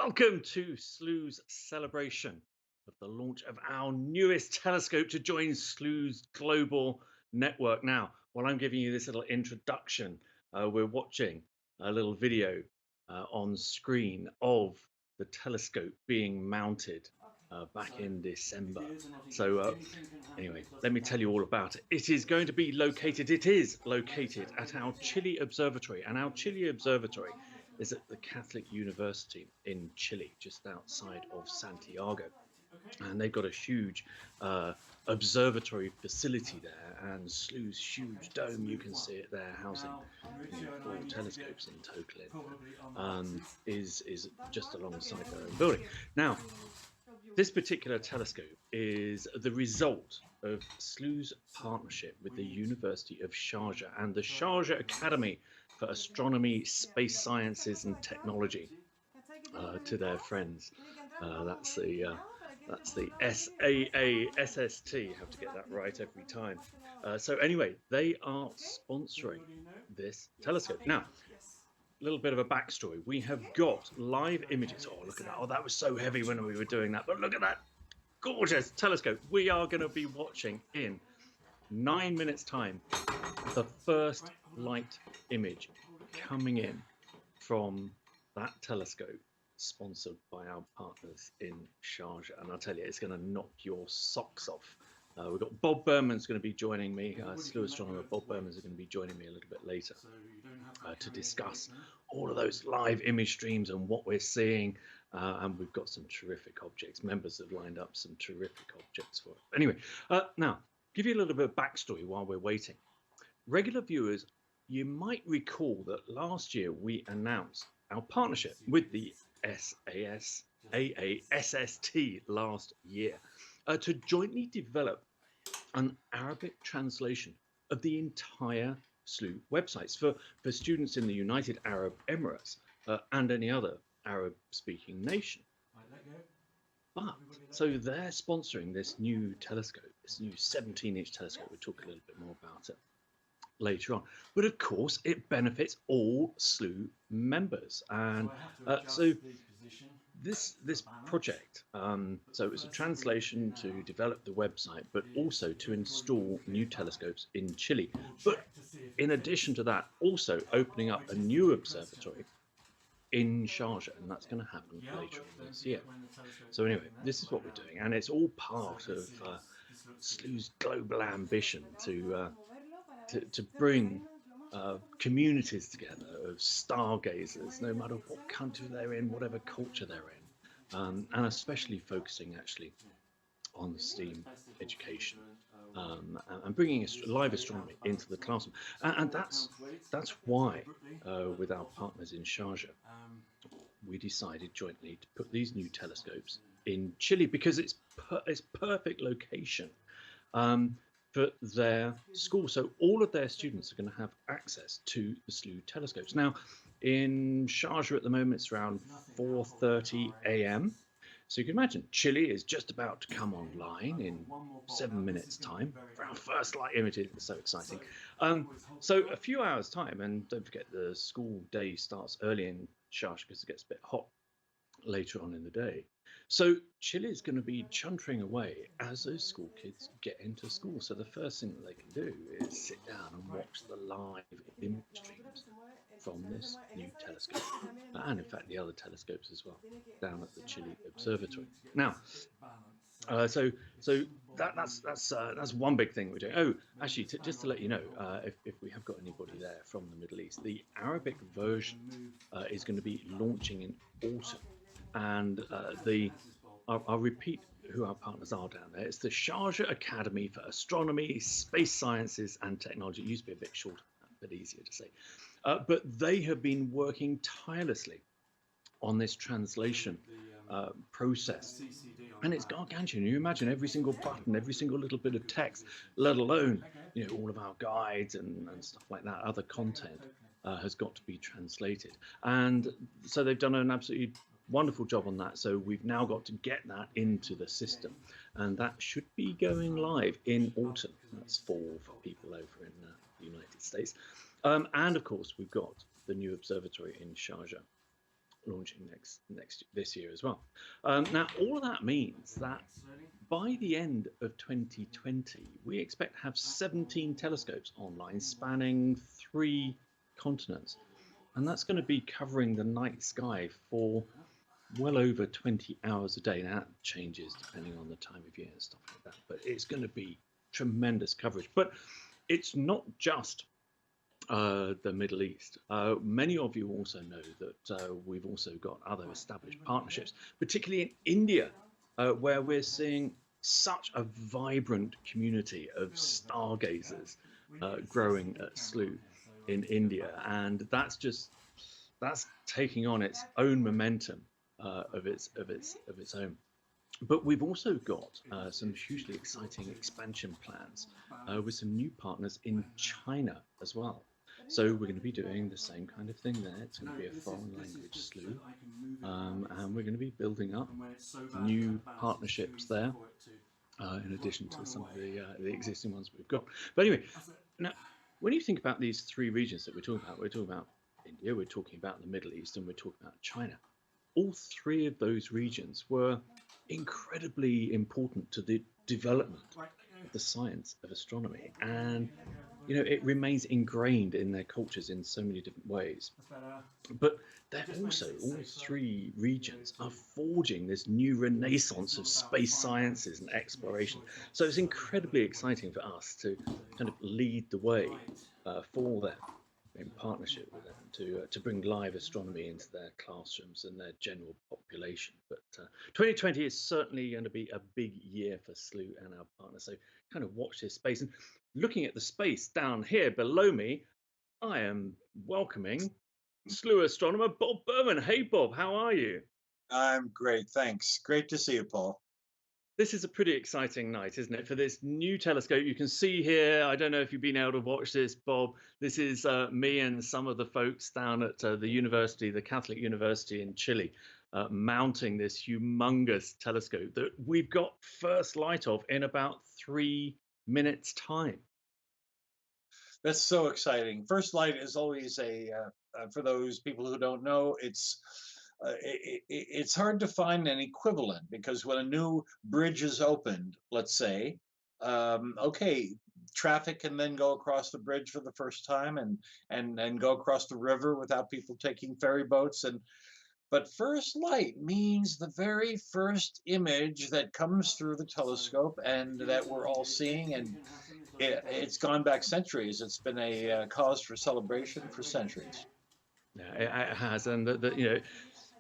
Welcome to Slooh's celebration of the launch of our newest telescope to join Slooh's global network. Now, while I'm giving you this little introduction, we're watching a little video on screen of the telescope being mounted back in December. So anyway, let me tell you all about it. It is located at our Chile observatory, and our Chile observatory is at the Catholic University in Chile, just outside of Santiago. And they've got a huge observatory facility there, and Slooh's huge dome, you can see it there, housing 4 telescopes in total, is just alongside their own building. Now, this particular telescope is the result of Slooh's partnership with the University of Sharjah and the Sharjah Academy for Astronomy, Space Sciences and Technology, to their friends. That's the SAASST. Have to get that right every time. So anyway, they are sponsoring this telescope. Now, a little bit of a backstory. We have got live images. Oh, look at that. Oh, that was so heavy when we were doing that. But look at that gorgeous telescope. We are going to be watching in 9 minutes time the first light image coming in from that telescope, sponsored by our partners in Sharjah. And I'll tell you, it's going to knock your socks off. We've got Bob Berman's going to be joining me, Slooh Astronomer Bob Berman's going to be joining me a little bit later to discuss all of those live image streams and what we're seeing. And we've got some terrific objects. Members have lined up some terrific objects for it. Anyway, now, give you a little bit of backstory while we're waiting. Regular viewers, you might recall that last year we announced our partnership with the SAASST last year to jointly develop an Arabic translation of the entire Slooh websites for students in the United Arab Emirates and any other Arab-speaking nation. But so they're sponsoring this new telescope, this new 17-inch telescope. We'll talk a little bit more about it later on. But of course, it benefits all Slooh members, and so this project, so it's a translation to develop the website, but also to install new telescopes in Chile. But in addition to that, also opening up a new observatory in Sharjah, and that's going to happen later on this year. So anyway, this is what we're doing, and it's all part of Slooh's global ambition to bring communities together of stargazers, no matter what country they're in, whatever culture they're in, and especially focusing actually on STEAM education and bringing live astronomy into the classroom. And that's why, with our partners in Sharjah, we decided jointly to put these new telescopes in Chile, because it's perfect location for their school. So all of their students are going to have access to the Slooh telescopes. Now, in Sharjah at the moment, it's around 4:30 a.m. So you can imagine Chile is just about to come online in 7 minutes time for our first light images. It's so exciting. So a few hours time, and don't forget the school day starts early in Sharjah because it gets a bit hot later on in the day. So Chile is going to be chuntering away as those school kids get into school. So the first thing that they can do is sit down and watch the live image streams from this new telescope, and in fact the other telescopes as well, down at the Chile Observatory. Now, so that's one big thing we're doing. Oh, actually, just to let you know, if we have got anybody there from the Middle East, the Arabic version is going to be launching in autumn. And I'll repeat who our partners are down there. It's the Sharjah Academy for Astronomy, Space Sciences and Technology. It used to be a bit shorter, a bit easier to say. But they have been working tirelessly on this translation process. And it's gargantuan. You imagine every single button, every single little bit of text, let alone all of our guides and stuff like that, other content has got to be translated. And so they've done an absolutely wonderful job on that. So we've now got to get that into the system, and that should be going live in autumn. That's fall for people over in the United States. And of course, we've got the new observatory in Sharjah launching this year as well. Now, all of that means that by the end of 2020, we expect to have 17 telescopes online spanning 3 continents. And that's going to be covering the night sky for well over 20 hours a day. Now, that changes depending on the time of year and stuff like that, but it's going to be tremendous coverage. But it's not just the Middle East. Many of you also know that we've also got other established partnerships, particularly in India, where we're seeing such a vibrant community of stargazers growing at Slooh in India, and that's taking on its own momentum of its own. But we've also got some hugely exciting expansion plans with some new partners in China as well. So we're going to be doing the same kind of thing there. It's going to be a foreign language Slooh, and we're going to be building up new partnerships there, in addition to some of the existing ones we've got. But anyway, now when you think about these 3 regions that we're talking about India, we're talking about the Middle East, and we're talking about China. All 3 of those regions were incredibly important to the development of the science of astronomy, and it remains ingrained in their cultures in so many different ways. But they're also, all 3 regions are forging this new renaissance of space sciences and exploration. So it's incredibly exciting for us to kind of lead the way for them, in partnership with them, to bring live astronomy into their classrooms and their general population. But 2020 is certainly going to be a big year for Slooh and our partners. So kind of watch this space. And looking at the space down here below me, I am welcoming Slooh Astronomer Bob Berman. Hey, Bob, how are you? I'm great, thanks. Great to see you, Paul. This is a pretty exciting night, isn't it, for this new telescope? You can see here, I don't know if you've been able to watch this, Bob. This is me and some of the folks down at the university, the Catholic University in Chile, mounting this humongous telescope that we've got first light of in about 3 minutes' time. That's so exciting. First light is always for those people who don't know, it's hard to find an equivalent, because when a new bridge is opened, let's say, okay, traffic can then go across the bridge for the first time and go across the river without people taking ferry boats. But first light means the very first image that comes through the telescope and that we're all seeing, and it's gone back centuries. It's been a cause for celebration for centuries. Yeah, it has, and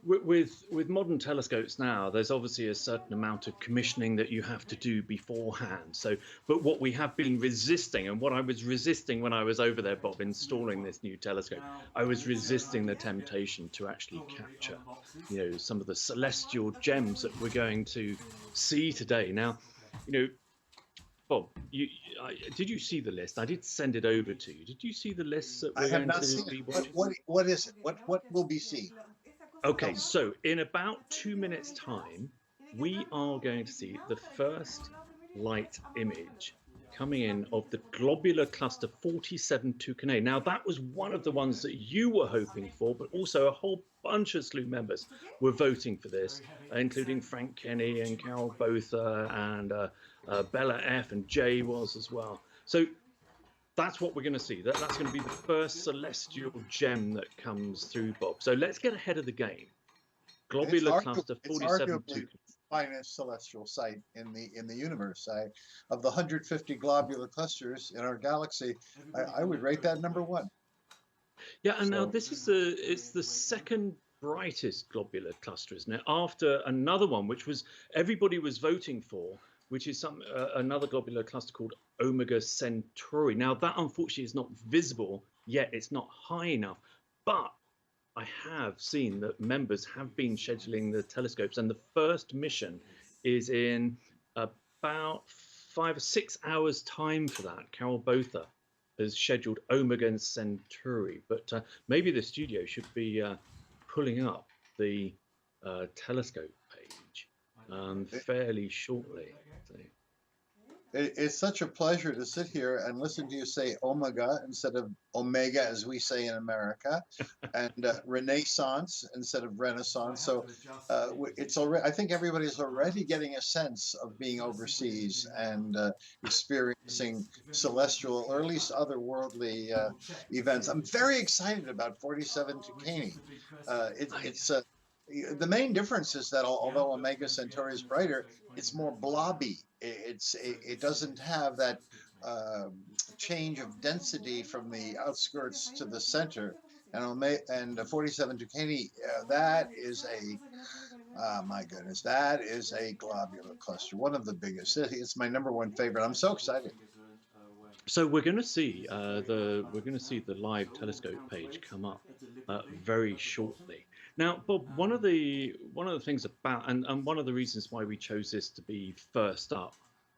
with modern telescopes now, there's obviously a certain amount of commissioning that you have to do beforehand. So, but what we have been resisting, and what I was resisting when I was over there, Bob, installing this new telescope, I was resisting the temptation to actually capture, some of the celestial gems that we're going to see today. Now, Bob, did you see the list? I did send it over to you. Did you see the list that we're going to be watching? What is it? What will be seen? Okay, so in about 2 minutes' time, we are going to see the first light image coming in of the globular cluster 47 Tucanae. Now, that was one of the ones that you were hoping for, but also a whole bunch of Slooh members were voting for this, including Frank Kenny and Carol Botha and Bella F. and Jay was as well. So that's what we're going to see. That's going to be the first celestial gem that comes through, Bob. So let's get ahead of the game. Globular cluster 47 Tucanae. Finest celestial sight in the universe. Of the 150 globular clusters in our galaxy, I would rate that number 1. Yeah, and now this is it's the second brightest globular cluster, isn't it? After another one, which was everybody was voting for, which is another globular cluster called Omega Centauri. Now that unfortunately is not visible yet; it's not high enough, but I have seen that members have been scheduling the telescopes, and the first mission is in about 5 or 6 hours time for that. Carol Botha has scheduled Omega Centauri, but maybe the studio should be pulling up the telescope page fairly shortly. It's such a pleasure to sit here and listen to you say omega instead of omega, as we say in America, and renaissance instead of renaissance. So it's already, I think everybody's already getting a sense of being overseas and experiencing celestial or at least otherworldly events. I'm very excited about 47 Tucani. I, It's the main difference is that although Omega Centauri is brighter, it's more blobby. It doesn't have that uh, change of density from the outskirts to the center. And 47 Tucani, that is a my goodness, that is a globular cluster, one of the biggest. It's my number one favorite. I'm so excited. so we're going to see the live telescope page come up very shortly. Now, Bob, one of the things about and one of the reasons why we chose this to be first up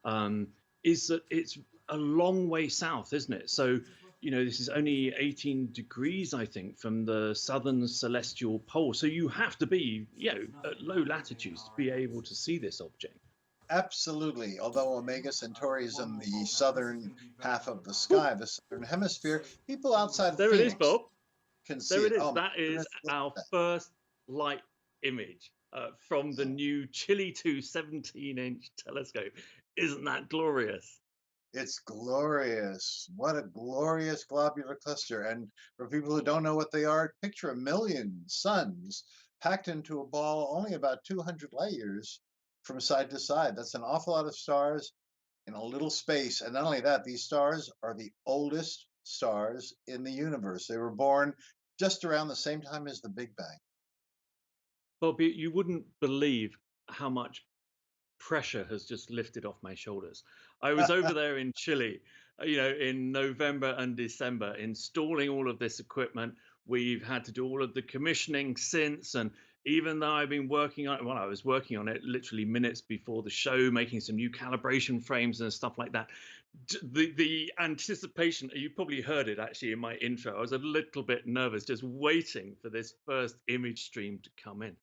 um, is that it's a long way south, isn't it? So, this is only 18 degrees, I think, from the southern celestial pole. So you have to be, at low latitudes to be able to see this object. Absolutely. Although Omega Centauri is in the southern half of the Whew, sky, the southern hemisphere, people outside there it is, Phoenix Bob. can see There it. it is. Oh my That is goodness, look our at that. first light image from the new Chile 2 17-inch telescope. Isn't that glorious? It's glorious. What a glorious globular cluster. And for people who don't know what they are, picture a million suns packed into a ball only about 200 light years from side to side. That's an awful lot of stars in a little space. And not only that, these stars are the oldest stars in the universe. They were born just around the same time as the Big Bang. Bob, you wouldn't believe how much pressure has just lifted off my shoulders. I was over there in Chile, in November and December, installing all of this equipment. We've had to do all of the commissioning since, and even though I've been working on it, well, I was working on it literally minutes before the show, making some new calibration frames and stuff like that. The anticipation, you probably heard it actually in my intro. I was a little bit nervous just waiting for this first image stream to come in.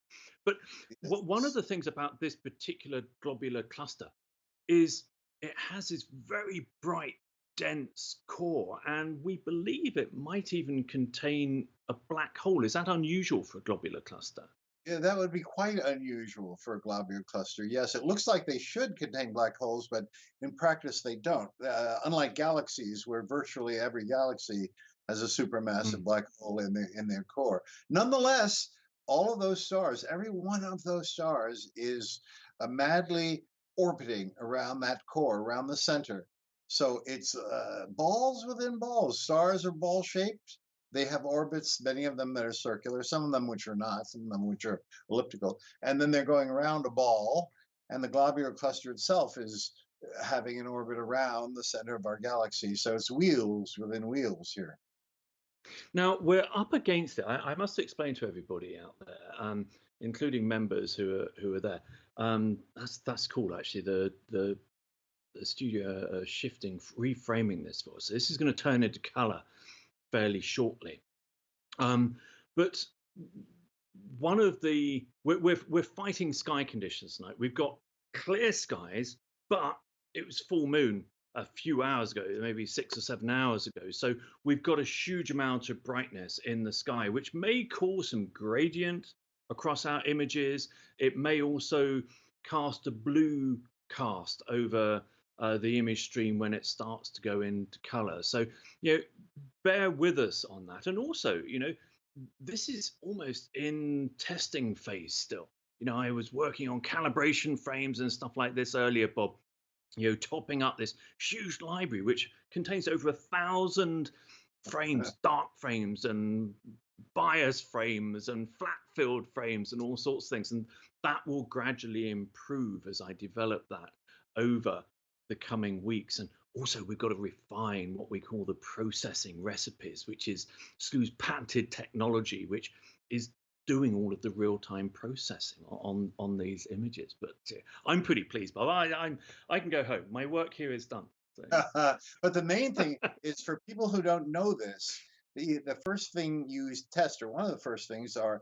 But one of Yes. the things about this particular globular cluster is it has this very bright, dense core, and we believe it might even contain a black hole. Is that unusual for a globular cluster? Yeah, that would be quite unusual for a globular cluster. Yes, it looks like they should contain black holes, but in practice they don't. Unlike galaxies, where virtually every galaxy has a supermassive Mm. black hole in their core. Nonetheless, all of those stars, every one of those stars, is madly orbiting around that core, around the center. So it's balls within balls. Stars are ball shaped. They have orbits, many of them that are circular, some of them which are not, some of them which are elliptical. And then they're going around a ball, and the globular cluster itself is having an orbit around the center of our galaxy. So it's wheels within wheels here. Now we're up against it. I must explain to everybody out there, including members who are there. That's cool, actually. The studio are shifting, reframing this for us. So this is going to turn into color fairly shortly. But one of the we're fighting sky conditions tonight. We've got clear skies, but it was full moon a few hours ago, maybe 6 or 7 hours ago. So we've got a huge amount of brightness in the sky, which may cause some gradient across our images. It may also cast a blue cast over the image stream when it starts to go into color. So, bear with us on that. And also, this is almost in testing phase still. I was working on calibration frames and stuff like this earlier, Bob, topping up this huge library, which contains over 1,000 frames, dark frames and bias frames and flat filled frames and all sorts of things. And that will gradually improve as I develop that over the coming weeks. And also, we've got to refine what we call the processing recipes, which is Slooh's patented technology, which is doing all of the real-time processing on these images. But I'm pretty pleased, Bob. I can go home. My work here is done. So. But the main thing is for people who don't know this, the first thing you test, or one of the first things are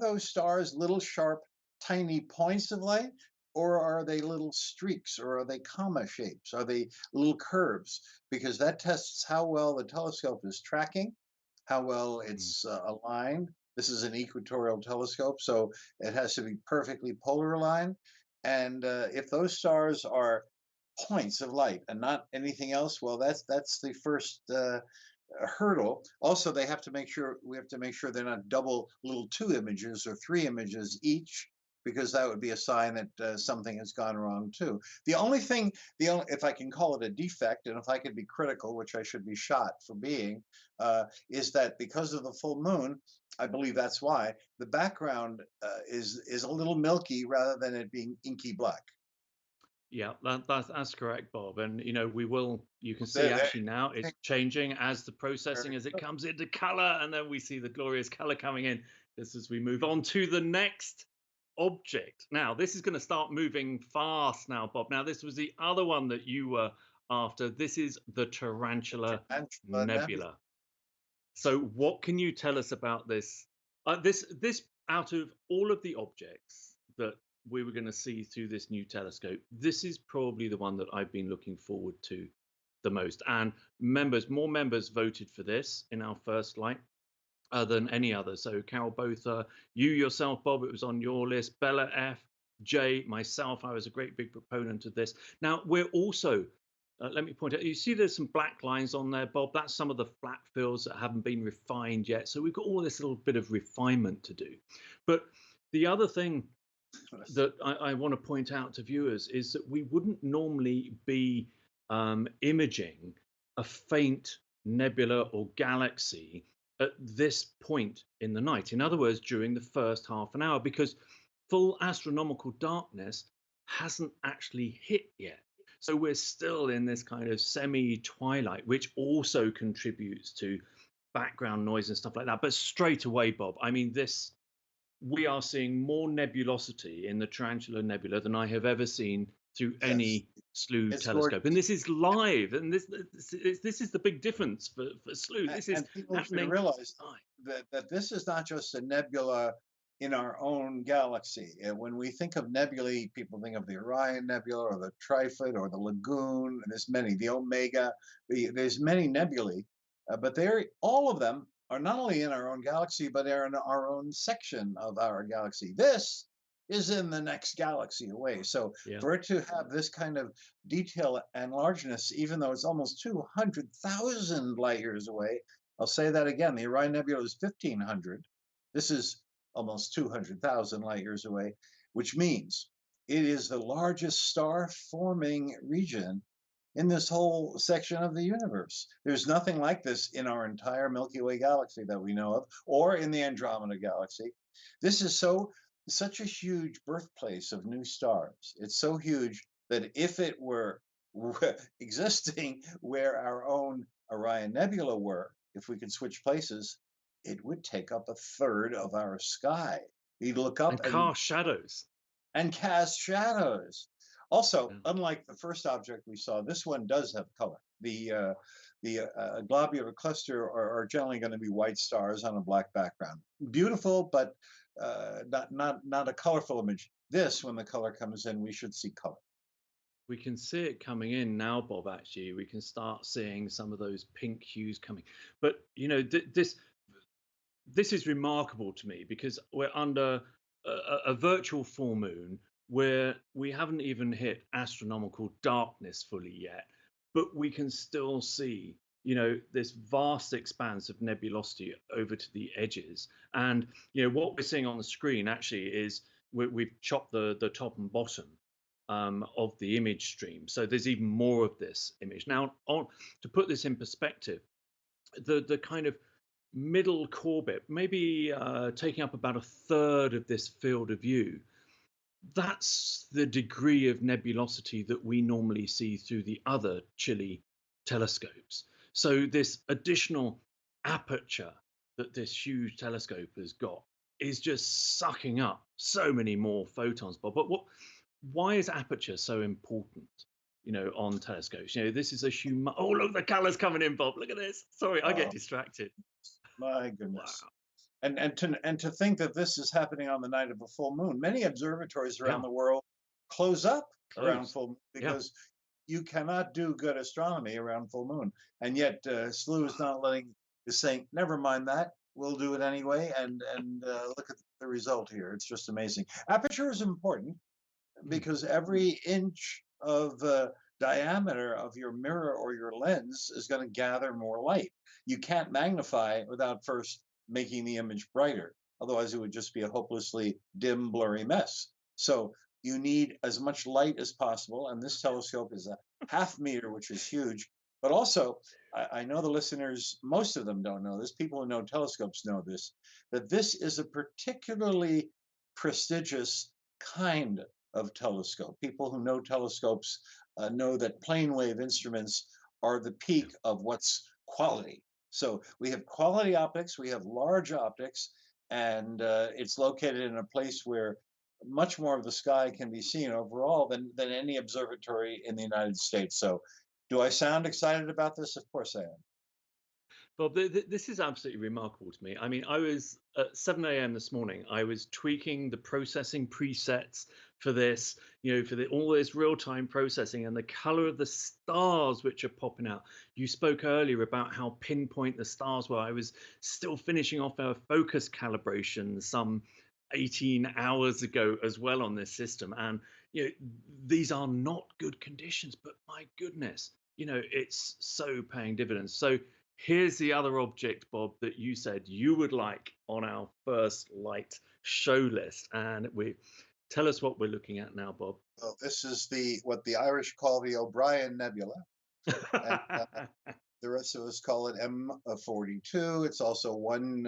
those stars little sharp, tiny points of light, or are they little streaks, or are they comma shapes? Are they little curves? Because that tests how well the telescope is tracking, how well Mm. it's aligned. This is an equatorial telescope, so it has to be perfectly polar aligned. And if those stars are points of light and not anything else, well, that's the first hurdle. Also, they have to make sure we have to make sure they're not double little two images or three images each, because that would be a sign that something has gone wrong too. The only thing, if I can call it a defect, and if I could be critical, which I should be shot for being, is that because of the full moon, I believe that's why the background is a little milky rather than it being inky black. Yeah, that's correct, Bob. And you can see There, there, actually now it's changing as the very processing as it good. comes into color, and then we see the glorious color coming in just as we move on to the next object. Now, this is going to start moving fast now, Bob. Now, this was the other one that you were after. This is the Tarantula Tarantula Nebula. Nebula. So, what can you tell us about this? This out of all of the objects that we were going to see through this new telescope, this is probably the one that I've been looking forward to the most. And more members voted for this in our first light than any other. So, Carol, both you yourself, Bob, it was on your list. Bella F, Jay, myself, I was a great big proponent of this. Now, we're also let me point out, you see there's some black lines on there, Bob. That's some of the flat fills that haven't been refined yet. So we've got all this little bit of refinement to do. But the other thing that I want to point out to viewers is that we wouldn't normally be imaging a faint nebula or galaxy at this point in the night. In other words, during the first half an hour, because full astronomical darkness hasn't actually hit yet. So we're still in this kind of semi-twilight, which also contributes to background noise and stuff like that. But straight away, Bob, I mean, we are seeing more nebulosity in the Tarantula Nebula than I have ever seen through Yes, any Slooh it's telescope. And gorgeous. this is live, and this is the big difference for Slooh. This is And people should happening realize live. that this is not just a nebula in our own galaxy. And when we think of nebulae, people think of the Orion Nebula or the Trifid or the Lagoon. There's many, the Omega. There's many nebulae, but all of them are not only in our own galaxy, but they're in our own section of our galaxy. This is in the next galaxy away. So Yeah. for it to have this kind of detail and largeness, even though it's almost 200,000 light years away, I'll say that again. The Orion Nebula is 1,500. This is almost 200,000 light years away, which means it is the largest star forming region in this whole section of the universe. There's nothing like this in our entire Milky Way galaxy that we know of, or in the Andromeda galaxy. This is such a huge birthplace of new stars. It's so huge that if it were existing where our own Orion Nebula were, if we could switch places, it would take up a third of our sky. You'd look up And cast shadows. and cast shadows. Also, Yeah. unlike the first object we saw, this one does have color. The globular cluster are generally going to be white stars on a black background. Beautiful, but not a colorful image. This, when the color comes in, we should see color. We can see it coming in now, Bob. Actually, we can start seeing some of those pink hues coming. But this is remarkable to me because we're under a virtual full moon where we haven't even hit astronomical darkness fully yet, but we can still see this vast expanse of nebulosity over to the edges. And what we're seeing on the screen actually is we've chopped the top and bottom of the image stream, so there's even more of this image now. To put this in perspective, the kind of middle core bit, maybe taking up about a third of this field of view, that's the degree of nebulosity that we normally see through the other Chile telescopes. So this additional aperture that this huge telescope has got is just sucking up so many more photons, Bob. But why is aperture so important, on telescopes? This is a human. Oh, look, the colors coming in, Bob. Look at this. Sorry, I get Oh, distracted. my goodness. Wow. And to think that this is happening on the night of a full moon. Many observatories around Yeah. the world close up around Close. full moon Yeah. because you cannot do good astronomy around full moon. And yet Slooh is not letting is saying, never mind that. We'll do it anyway. And look at the result here. It's just amazing. Aperture is important Mm. because every inch of diameter of your mirror or your lens is going to gather more light. You can't magnify without first making the image brighter. Otherwise, it would just be a hopelessly dim, blurry mess. So you need as much light as possible. And this telescope is a half meter, which is huge. But also, I know the listeners, most of them don't know this. People who know telescopes know this, that this is a particularly prestigious kind of telescope. People who know telescopes know that plane wave instruments are the Yeah. peak of what's quality. So we have quality optics, we have large optics, and it's located in a place where much more of the sky can be seen overall than any observatory in the United States. So do I sound excited about this? Of course I am. Bob, this is absolutely remarkable to me. I mean, I was at 7 a.m. this morning. I was tweaking the processing presets for this, for all this real-time processing and the color of the stars which are popping out. You spoke earlier about how pinpoint the stars were. I was still finishing off our focus calibration some 18 hours ago as well on this system, and these are not good conditions. But my goodness, it's so paying dividends. So here's the other object, Bob, that you said you would like on our first light show list. And we tell us what we're looking at now, Bob. Well, this is the what the Irish call the O'Brien Nebula, and the rest of us call it M42. It's also one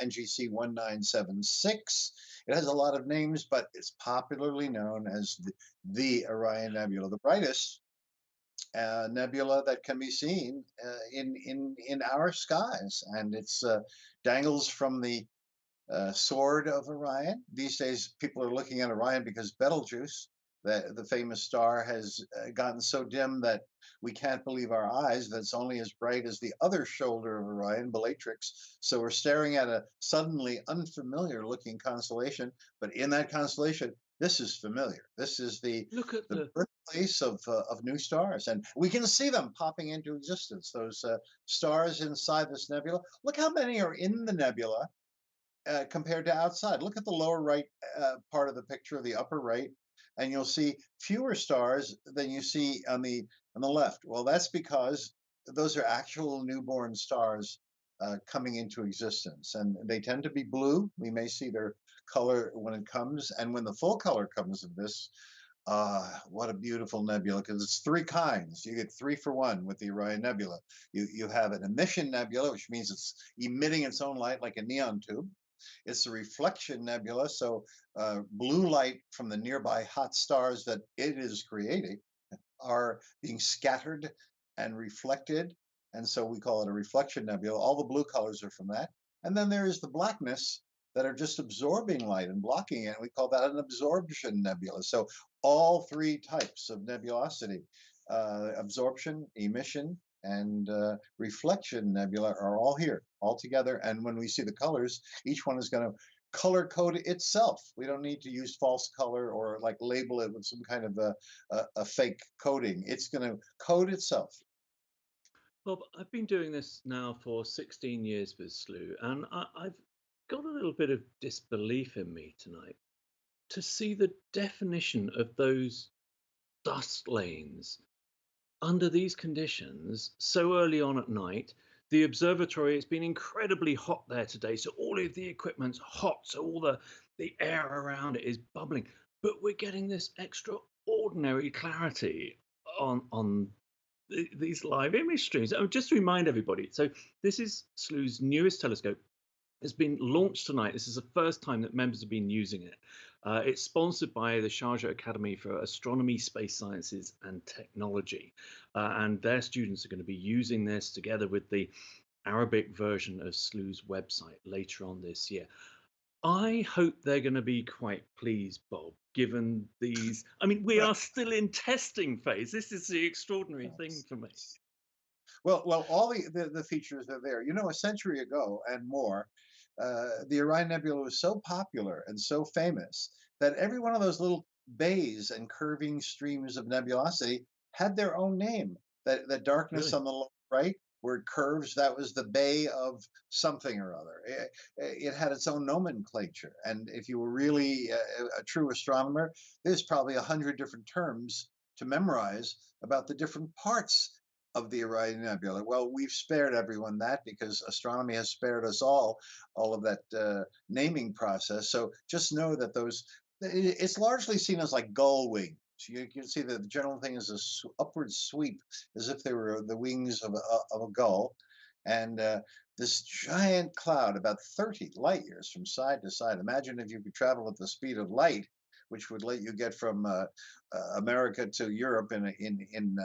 NGC 1976. It has a lot of names, but it's popularly known as the Orion Nebula, the brightest nebula that can be seen in our skies, and it's dangles from the sword of Orion. These days, people are looking at Orion because Betelgeuse, the famous star, has gotten so dim that we can't believe our eyes. That's only as bright as the other shoulder of Orion, Bellatrix. So we're staring at a suddenly unfamiliar looking constellation, but in that constellation, this is familiar. This is Look at the the birthplace of new stars, and we can see them popping into existence. Those stars inside this nebula. Look how many are in the nebula compared to outside. Look at the lower right part of the picture, the upper right, and you'll see fewer stars than you see on the left. Well, that's because those are actual newborn stars coming into existence, and they tend to be blue. We may see their color when it comes, and when the full color comes of this, what a beautiful nebula, because it's three kinds. You get three for one with the Orion Nebula. You have an emission nebula, which means it's emitting its own light like a neon tube. It's a reflection nebula, so blue light from the nearby hot stars that it is creating are being scattered and reflected, and so we call it a reflection nebula. All the blue colors are from that. And then there is the blackness that are just absorbing light and blocking it. We call that an absorption nebula. So all three types of nebulosity, absorption, emission, and reflection nebula are all here, all together. And when we see the colors, each one is going to color code itself. We don't need to use false color or like label it with some kind of a fake coding. It's going to code itself. Bob, I've been doing this now for 16 years with Slooh, and I've got a little bit of disbelief in me tonight to see the definition of those dust lanes under these conditions so early on at night. The observatory, it's been incredibly hot there today, so all of the equipment's hot, so all the air around it is bubbling, but we're getting this extraordinary clarity on these live image streams. Oh, just to remind everybody, so this is Slooh's newest telescope. It's been launched tonight. This is the first time that members have been using it. It's sponsored by the Sharjah Academy for Astronomy, Space Sciences and Technology. And their students are going to be using this together with the Arabic version of Slooh's website later on this year. I hope they're going to be quite pleased, Bob, given these. I mean, we are still in testing phase. This is the extraordinary thing for me. Well, all the features are there. You know, a century ago and more, the Orion Nebula was so popular and so famous that every one of those little bays and curving streams of nebulosity had their own name. That darkness Really? on the lower right, where it curves, that was the bay of something or other. It had its own nomenclature. And if you were really a true astronomer, there's probably 100 different terms to memorize about the different parts of the Orion Nebula. Well, we've spared everyone that because astronomy has spared us all of that naming process. So just know that it's largely seen as like gull wings. You can see that the general thing is a upward sweep, as if they were the wings of a gull. And this giant cloud, about 30 light years from side to side. Imagine if you could travel at the speed of light, which would let you get from America to Europe in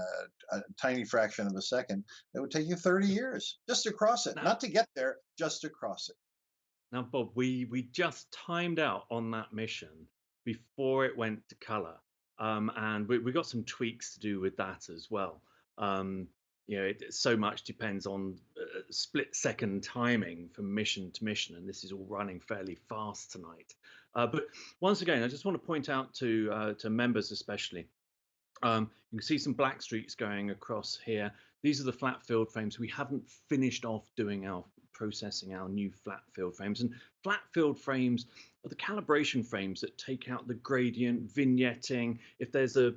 a tiny fraction of a second. It would take you 30 years just to cross it, Now, not to get there, just to cross it. now, Bob, we just timed out on that mission before it went to color, and we got some tweaks to do with that as well. Um, so much depends on split-second timing from mission to mission, and this is all running fairly fast tonight. But once again, I just want to point out to members especially. You can see some black streaks going across here. These are the flat field frames. We haven't finished off doing our processing our new flat field frames. And flat field frames are the calibration frames that take out the gradient, vignetting. If there's a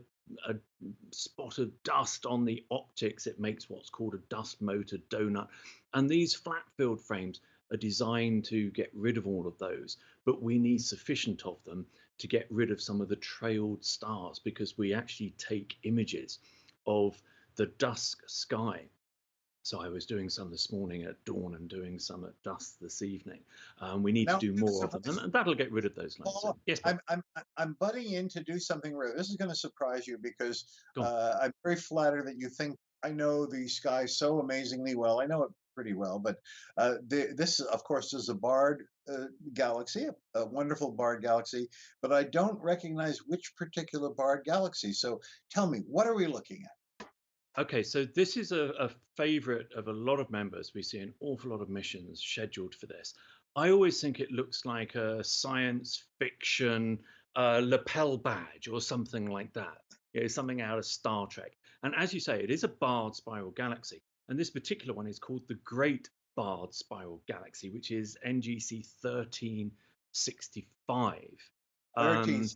spot of dust on the optics, it makes what's called a dust motor donut. And these flat field frames are designed to get rid of all of those, but we need sufficient of them to get rid of some of the trailed stars, because we actually take images of the dusk sky. So I was doing some this morning at dawn and doing some at dusk this evening. We need to Now, do more of them, and that'll get rid of those lights. So, Paul, yes, Bob, I'm butting in to do something rare. This is going to surprise you because go on. I'm very flattered that you think I know the sky so amazingly well. I know it pretty well, but this, of course, is a barred galaxy, a wonderful barred galaxy, but I don't recognize which particular barred galaxy. So tell me, what are we looking at? Okay, so this is a favorite of a lot of members. We see an awful lot of missions scheduled for this. I always think it looks like a science fiction lapel badge or something like that. Something out of Star Trek. And as you say, it is a barred spiral galaxy. And this particular one is called the Great Barred Spiral Galaxy, which is NGC 1365. 13.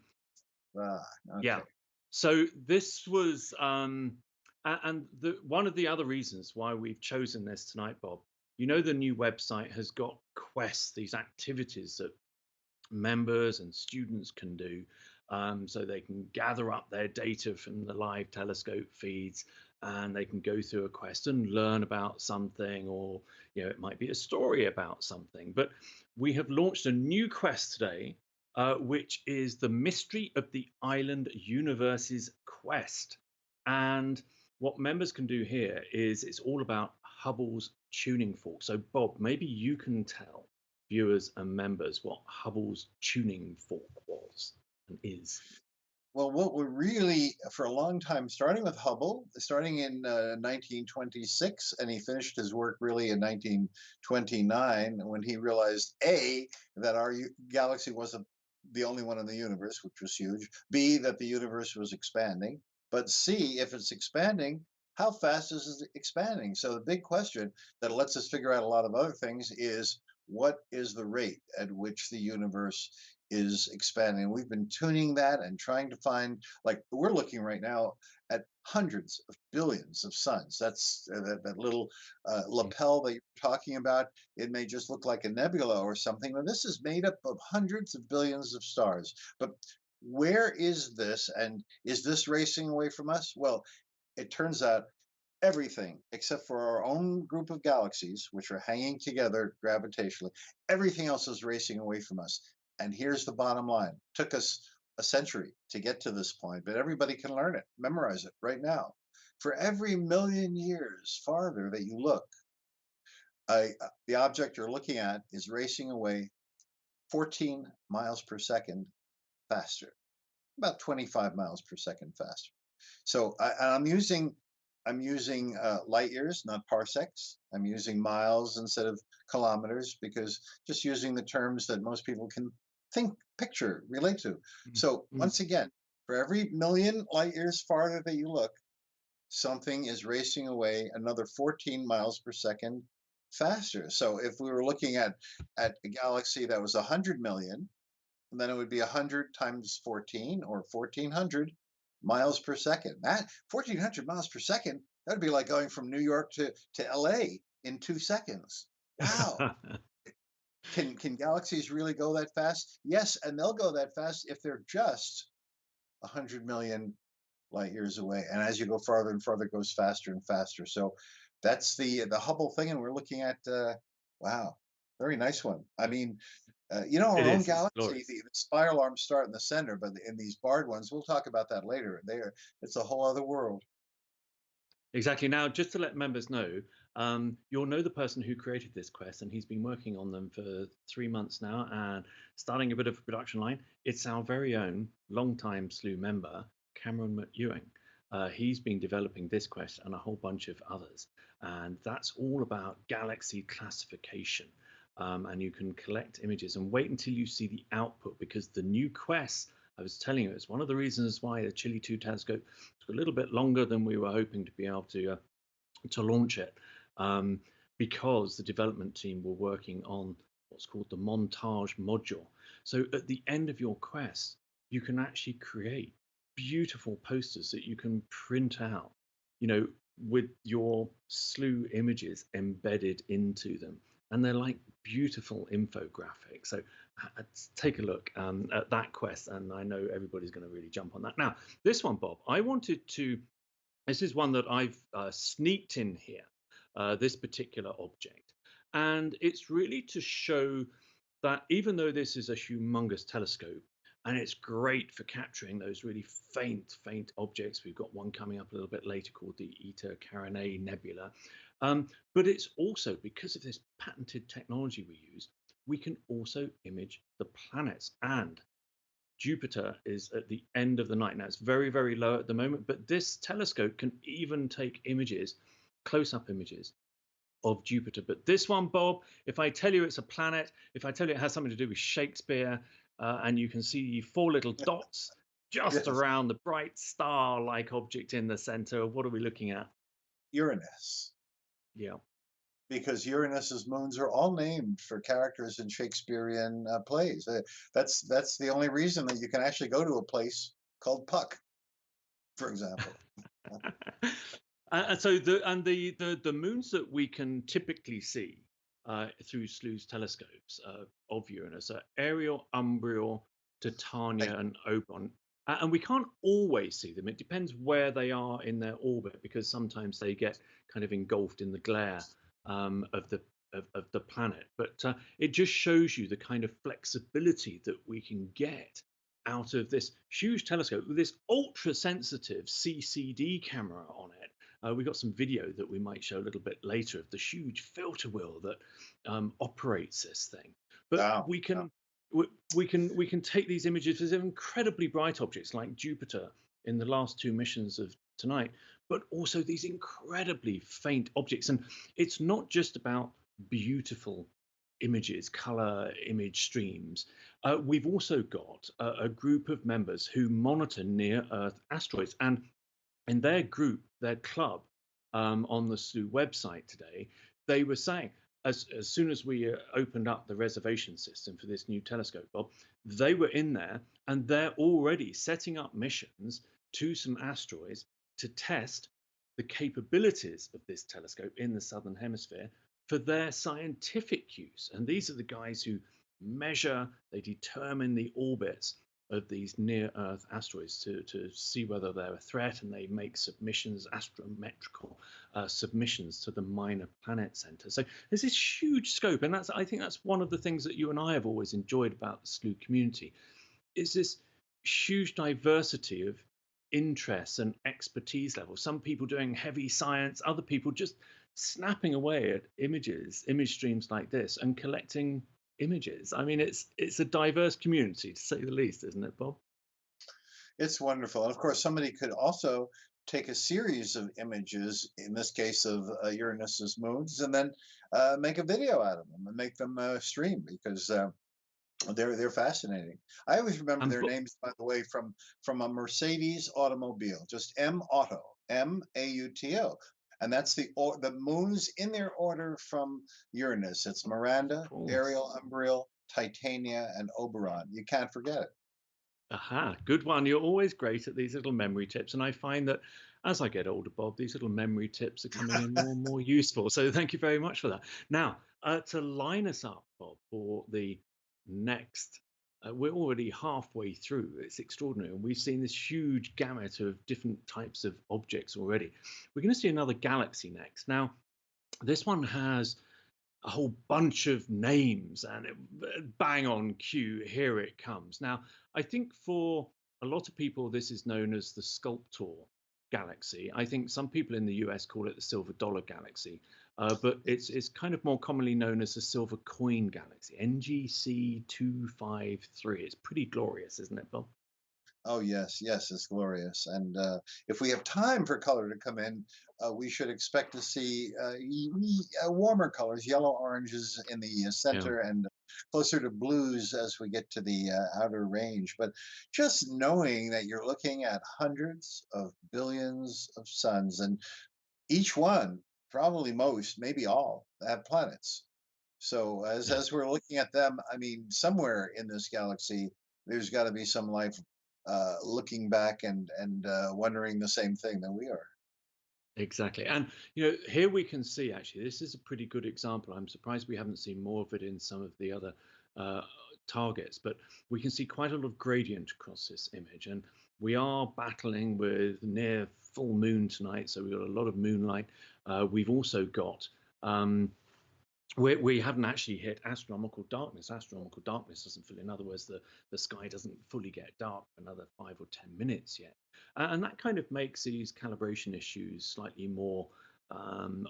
Um, yeah. Okay. So this was and one of the other reasons why we've chosen this tonight, Bob, the new website has got quests, these activities that members and students can do, so they can gather up their data from the live telescope feeds, and they can go through a quest and learn about something, or it might be a story about something. But we have launched a new quest today, which is the Mystery of the Island Universes quest. And what members can do here is it's all about Hubble's tuning fork. So, Bob, maybe you can tell viewers and members what Hubble's tuning fork was and is. Well, what we're really, for a long time, starting with Hubble, starting in 1926, and he finished his work really in 1929 when he realized A, that our galaxy wasn't the only one in the universe, which was huge, B, that the universe was expanding, but C, if it's expanding, how fast is it expanding? So the big question that lets us figure out a lot of other things is, what is the rate at which the universe is expanding? We've been tuning that and trying to find, like, we're looking right now at hundreds of billions of suns. That's that little lapel that you're talking about. It may just look like a nebula or something, but this is made up of hundreds of billions of stars. But where is this, and is this racing away from us? Well, it turns out everything except for our own group of galaxies, which are hanging together gravitationally, everything else is racing away from us. And here's the bottom line. Took us a century to get to this point, but everybody can learn it, memorize it right now. For every million years farther that you look, the object you're looking at is racing away 14 miles per second faster, about 25 miles per second faster. So I'm using light years, not parsecs. I'm using miles instead of kilometers, because just using the terms that most people can think, picture, relate to. So Mhm. once again, For every million light years farther that you look, something is racing away another 14 miles per second faster. So if we were looking at a galaxy that was 100 million, then it would be 100 times 14, or 1400 miles per second. That 1400 miles per second, that would be like going from New York to LA in 2 seconds. Wow. Can galaxies really go that fast? Yes, and they'll go that fast if they're just 100 million light years away. And as you go farther and farther, it goes faster and faster. So that's the Hubble thing, and we're looking at wow, very nice one. I mean, It our own is. It's galaxy, glorious. the spiral arms start in the center, but in these barred ones, we'll talk about that later. It's a whole other world. Exactly. Now, just to let members know, you'll know the person who created this quest, and he's been working on them for 3 months now and starting a bit of a production line. It's our very own longtime Slooh member, Cameron McEwing. He's been developing this quest and a whole bunch of others, and that's all about galaxy classification. And you can collect images and wait until you see the output, because the new quest, I was telling you, it's one of the reasons why the Chile 2 telescope took a little bit longer than we were hoping to be able to launch it, because the development team were working on what's called the montage module. So at the end of your quest, you can actually create beautiful posters that you can print out, with your Slooh images embedded into them. And they're like beautiful infographics. So take a look at that quest, and I know everybody's going to really jump on that. Now, this one, Bob, this is one that I've sneaked in here, this particular object. And it's really to show that even though this is a humongous telescope, and it's great for capturing those really faint objects. We've got one coming up a little bit later called the Eta Carinae Nebula. But it's also, because of this patented technology we use, we can also image the planets. And Jupiter is at the end of the night. Now, it's very, very low at the moment, but this telescope can even take images, close-up images of Jupiter. But this one, Bob, if I tell you it's a planet, if I tell you it has something to do with Shakespeare, and you can see 4 little dots just Yes. around the bright star-like object in the center, what are we looking at? Uranus. Yeah. Because Uranus's moons are all named for characters in Shakespearean plays. That's the only reason that you can actually go to a place called Puck, for example. And so the moons that we can typically see through Slooh's telescopes of Uranus are Ariel, Umbriel, Titania, and Oberon. And we can't always see them. It depends where they are in their orbit, because sometimes they get kind of engulfed in the glare of the planet. But it just shows you the kind of flexibility that we can get out of this huge telescope with this ultra sensitive CCD camera on it. We've got some video that we might show a little bit later of the huge filter wheel that operates this thing. But Wow. we can take these images of incredibly bright objects like Jupiter in the last 2 missions of tonight, but also these incredibly faint objects. And it's not just about beautiful images, color image streams. We've also got a group of members who monitor near-Earth asteroids, and in their group, their club, on the Slooh website today, they were saying, as soon as we opened up the reservation system for this new telescope, Bob, they were in there, and they're already setting up missions to some asteroids to test the capabilities of this telescope in the southern hemisphere for their scientific use. And these are the guys who measure, they determine the orbits of these near-Earth asteroids to see whether they're a threat, and they make submissions, astrometrical submissions to the Minor Planet Center. So there's this huge scope, and I think that's one of the things that you and I have always enjoyed about the Slooh community, is this huge diversity of interests and expertise level. Some people doing heavy science, other people just snapping away at image streams like this and collecting images. I mean, it's a diverse community, to say the least, isn't it, Bob? It's wonderful. And of course, somebody could also take a series of images, in this case of Uranus's moons, and then make a video out of them and make them stream, because They're fascinating. I always remember And their names, by the way, from a Mercedes automobile, just M Auto, Mauto, and that's the moons in their order from Uranus. It's of Miranda, course. Ariel, Umbriel, Titania, and Oberon. You can't forget it. Aha, good one. You're always great at these little memory tips. And I find that as I get older, Bob, these little memory tips are coming in more and more useful. So thank you very much for that. Now, to line us up, Bob, for the next, we're already halfway through. It's extraordinary. And we've seen this huge gamut of different types of objects already. We're going to see another galaxy next. Now, this one has a whole bunch of names and bang on cue, here it comes. Now, I think for a lot of people, this is known as the Sculptor galaxy. I think some people in the US call it the Silver Dollar Galaxy, but it's kind of more commonly known as the Silver Coin Galaxy, NGC 253. It's pretty glorious, isn't it, Bob? Oh yes, yes, it's glorious. And if we have time for color to come in, we should expect to see warmer colors, yellow, oranges in the Yeah. center, and closer to blues as we get to the outer range. But just knowing that you're looking at hundreds of billions of suns, and each one, probably most, maybe all, have planets. So Yeah. as we're looking at them, I mean, somewhere in this galaxy, there's got to be some life looking back and wondering the same thing that we are. Exactly. And here we can see actually, this is a pretty good example. I'm surprised we haven't seen more of it in some of the other uh, targets, but we can see quite a lot of gradient across this image. And we are battling with near full moon tonight, so we've got a lot of moonlight. We've also got we haven't actually hit astronomical darkness. Astronomical darkness doesn't fill. In other words, the sky doesn't fully get dark for another 5 or 10 minutes yet. And that kind of makes these calibration issues slightly more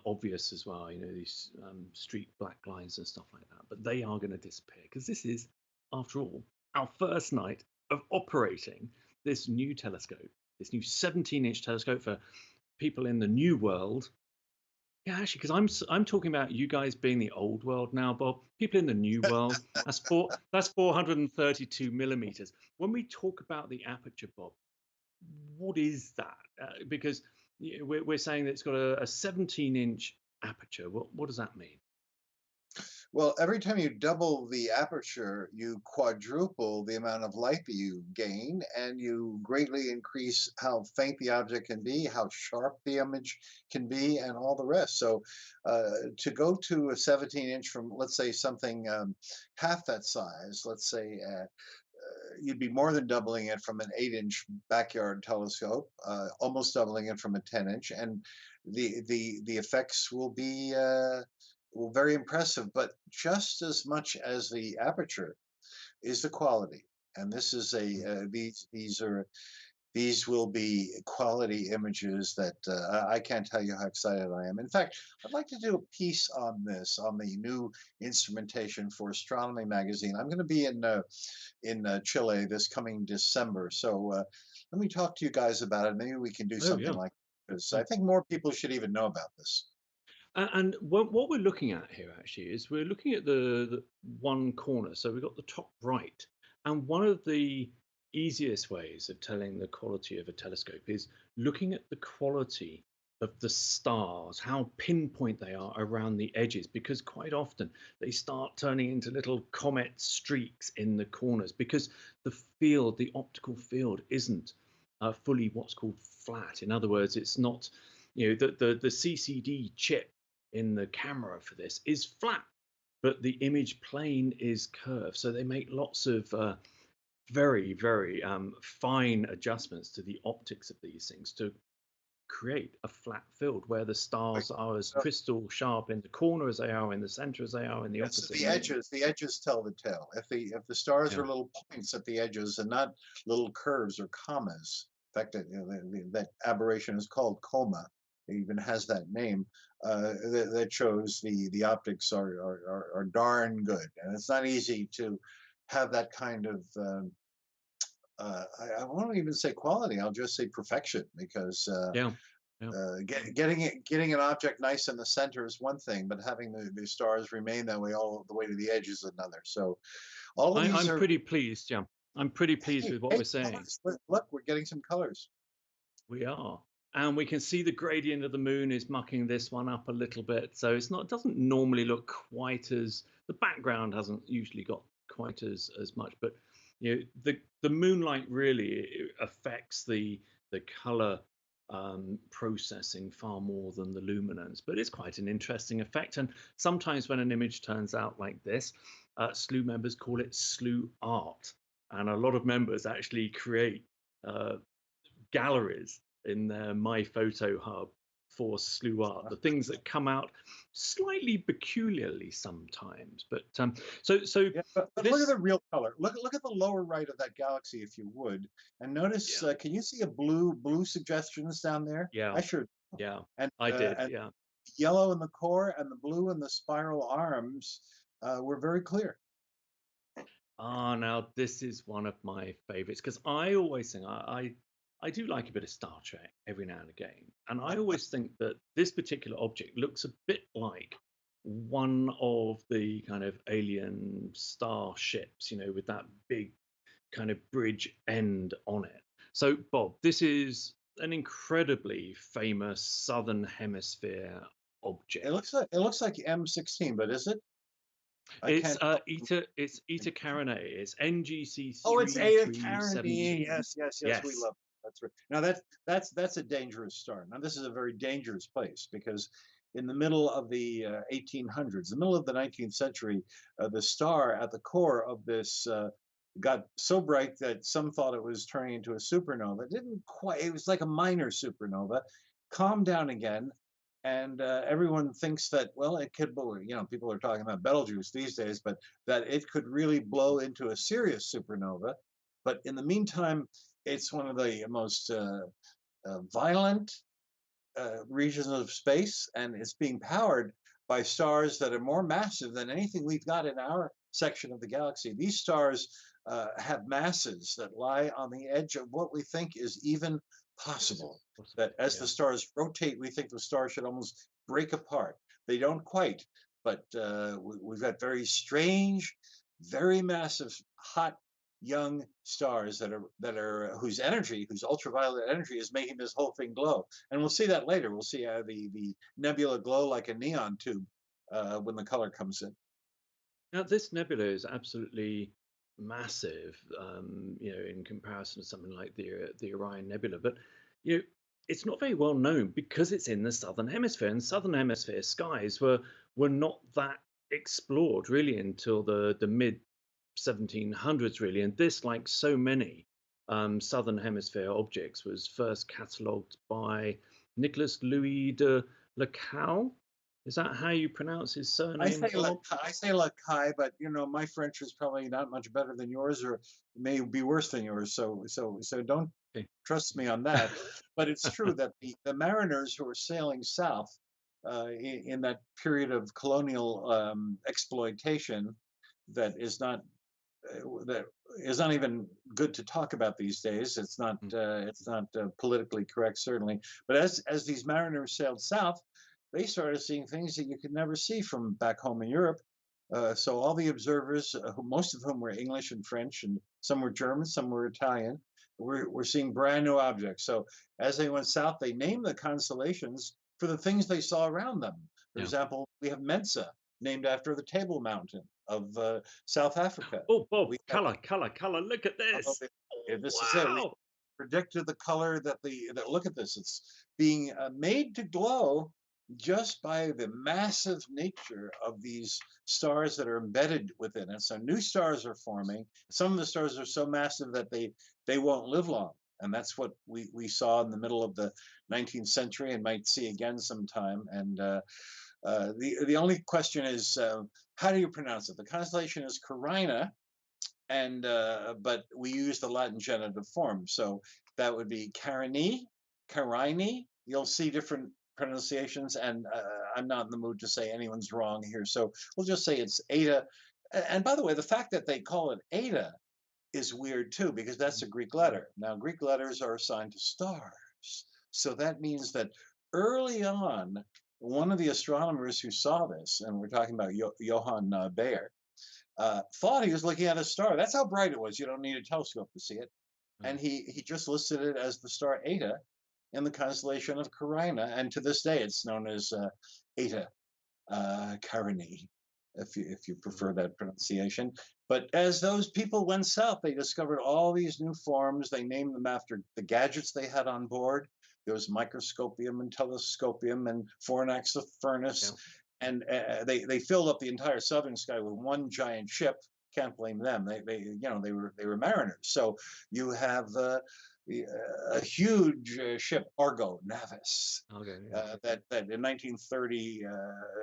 obvious as well. These streak black lines and stuff like that. But they are going to disappear because this is, after all, our first night of operating this new telescope, this new 17-inch telescope for people in the new world. Yeah, actually, because I'm talking about you guys being the old world now, Bob. People in the new world. That's 432 millimeters. When we talk about the aperture, Bob, what is that? Because we're saying that it's got a 17-inch aperture. What does that mean? Well, every time you double the aperture, you quadruple the amount of light that you gain, and you greatly increase how faint the object can be, how sharp the image can be, and all the rest. So, to go to a 17-inch from, let's say, something half that size, let's say you'd be more than doubling it from an 8-inch backyard telescope, almost doubling it from a 10-inch, and the effects will be very impressive. But just as much as the aperture is the quality, and this is these will be quality images that I can't tell you how excited I am. In fact, I'd like to do a piece on this, on the new instrumentation for Astronomy magazine. I'm going to be in Chile this coming December. So let me talk to you guys about it. Maybe we can do Oh something yeah. like this. Yeah. I think more people should even know about this. And what we're looking at here actually is we're looking at the one corner. So we've got the top right. And one of the easiest ways of telling the quality of a telescope is looking at the quality of the stars, how pinpoint they are around the edges, because quite often they start turning into little comet streaks in the corners because the optical field isn't fully what's called flat. In other words, it's not, the CCD chip in the camera for this is flat, but the image plane is curved. So they make lots of very, very fine adjustments to the optics of these things to create a flat field where the Right. stars are as So crystal sharp in the corner as they are in the center as they are in the yes, opposite. the edges tell the tale. If the stars Yeah, are little points at the edges and not little curves or commas, in fact, that aberration is called coma. It even has that name. That shows the optics are darn good, and it's not easy to have that kind of I won't even say quality. I'll just say perfection because yeah, Yeah. Getting an object nice in the center is one thing, but having the stars remain that way all the way to the edge is another. So all of these I'm are, pretty pleased. Yeah, I'm pretty pleased hey, with what hey, we're seeing. colors. Look, we're getting some colors. We are. And we can see the gradient of the moon is mucking this one up a little bit. So it doesn't normally look quite as, the background hasn't usually got quite as much, but the moonlight really affects the color processing far more than the luminance. But it's quite an interesting effect. And sometimes when an image turns out like this, Slooh members call it Slooh art. And a lot of members actually create uh, galleries in their My Photo Hub for Slooh art, the things that come out slightly peculiarly sometimes. But Yeah, but look at this, the real color. Look at the lower right of that galaxy, if you would, and notice. yeah, Can you see a blue suggestions down there? yeah, I sure. yeah, I did, And yeah. yellow in the core and the blue in the spiral arms were very clear. Ah, now this is one of my favorites because I always think I do like a bit of Star Trek every now and again, and I always think that this particular object looks a bit like one of the kind of alien starships, with that big kind of bridge end on it. So, Bob, this is an incredibly famous Southern Hemisphere object. It looks like M16, but is it? I It's can't tell. Eta Carinae. It's NGC Oh, it's Ada 3317. Carinae. Yes. We Yes. love it. That's right. Now that's a dangerous star. Now this is a very dangerous place because in the middle of the 1800s, the middle of the 19th century, the star at the core of this got so bright that some thought it was turning into a supernova. It didn't quite. It was like a minor supernova. Calmed down again, and everyone thinks that, well, it could blow. People are talking about Betelgeuse these days, but that it could really blow into a serious supernova. But in the meantime, it's one of the most violent regions of space, and it's being powered by stars that are more massive than anything we've got in our section of the galaxy. These stars have masses that lie on the edge of what we think is even possible. That as the Yeah. stars rotate, we think the star should almost break apart. They don't quite, but we've got very strange, very massive, hot young stars whose ultraviolet energy is making this whole thing glow. And we'll see that later. We'll see how the nebula glow like a neon tube when the color comes in. Now, this nebula is absolutely massive, in comparison to something like the Orion Nebula. But you know, it's not very well known because it's in the southern hemisphere, and southern hemisphere skies were not that explored really until the mid 1700s, really. And this, like so many southern hemisphere objects, was first catalogued by Nicholas Louis de Lacaille. Is that how you pronounce his surname, Bob? I say Lakai, but my French is probably not much better than yours, or may be worse than yours. So don't Okay. trust me on that. But it's true that the mariners who were sailing south in that period of colonial exploitation that is not that is not even good to talk about these days. It's not politically correct, certainly. But as these mariners sailed south, they started seeing things that you could never see from back home in Europe. So all the observers, most of whom were English and French, and some were German, some were Italian, were seeing brand new objects. So as they went south, they named the constellations for the things they saw around them. For Yeah. example, we have Mensa, named after the Table Mountain of South Africa. Oh, Bob, We have, color. Look at oh, this. this is it. We Wow. predicted the color that look at this. It's being made to glow just by the massive nature of these stars that are embedded within it. So new stars are forming. Some of the stars are so massive that they won't live long. And that's what we saw in the middle of the 19th century and might see again sometime. And the only question is, how do you pronounce it? The constellation is Carina, and but we use the Latin genitive form, so that would be Carini. You'll see different pronunciations, and I'm not in the mood to say anyone's wrong here, so we'll just say it's Eta. And by the way, the fact that they call it Eta is weird too, because that's a Greek letter. Now, Greek letters are assigned to stars. So that means that early on, one of the astronomers who saw this, and we're talking about Johann Bayer, thought he was looking at a star. That's how bright it was. You don't need a telescope to see it. And Right. he just listed it as the star Eta in the constellation of Carina. And to this day, it's known as Eta Carini, if you prefer that pronunciation. But as those people went south, they discovered all these new forms. They named them after the gadgets they had on board. There was microscopium and telescopium and fornax of furnace, Yeah. and they filled up the entire southern sky with one giant ship. Can't blame them. They were mariners. So you have a huge ship, Argo Navis, Okay. Yeah. that in 1930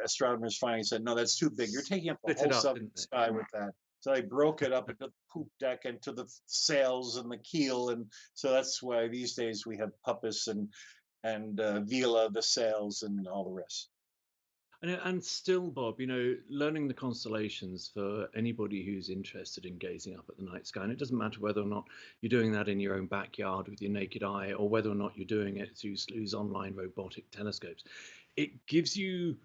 astronomers finally said, no, that's too big. You're taking up the Split it whole up, southern didn't they? sky with that. So they broke it up into the poop deck and to the sails and the keel, and so that's why these days we have Puppis and Vela, the sails, and all the rest. And still, Bob, learning the constellations for anybody who's interested in gazing up at the night sky, and it doesn't matter whether or not you're doing that in your own backyard with your naked eye, or whether or not you're doing it through Slooh's online robotic telescopes, it gives you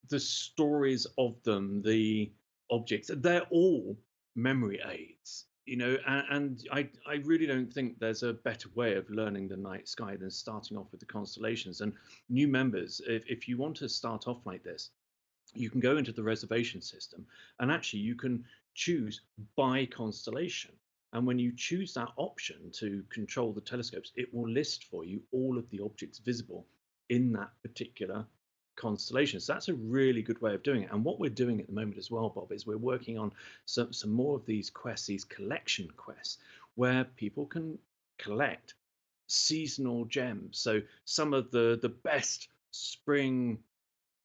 the stories of them, the objects. They're all memory aids, and I really don't think there's a better way of learning the night sky than starting off with the constellations. And new members, if you want to start off like this, you can go into the reservation system, and actually you can choose by constellation. And when you choose that option to control the telescopes, it will list for you all of the objects visible in that particular constellation. So that's a really good way of doing it. And what we're doing at the moment as well, Bob, is we're working on some more of these quests, these collection quests, where people can collect seasonal gems. So some of the best spring,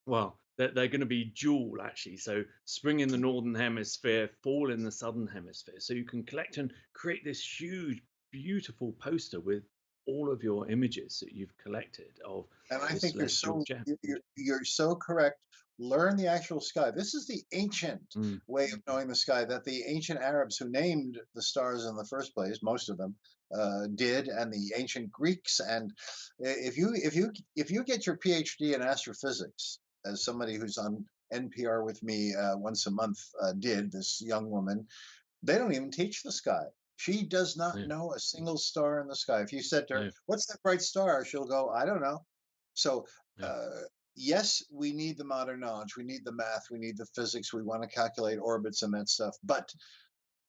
well, they're going to be dual actually. So spring in the northern hemisphere, fall in the southern hemisphere. So you can collect and create this huge, beautiful poster with all of your images that you've collected of And I the think you're celestial so gem. you're so correct. Learn the actual sky. This is the ancient Mm, way of knowing the sky that the ancient Arabs who named the stars in the first place, most of them, did, and the ancient Greeks. And if you get your PhD in astrophysics, as somebody who's on NPR with me once a month did, this young woman, they don't even teach the sky. She does not yeah, know a single star in the sky. If you said to her, yeah, "What's that bright star?" she'll go, "I don't know." So, yeah, uh, yes, we need the modern knowledge. We need the math. We need the physics. We want to calculate orbits and that stuff. But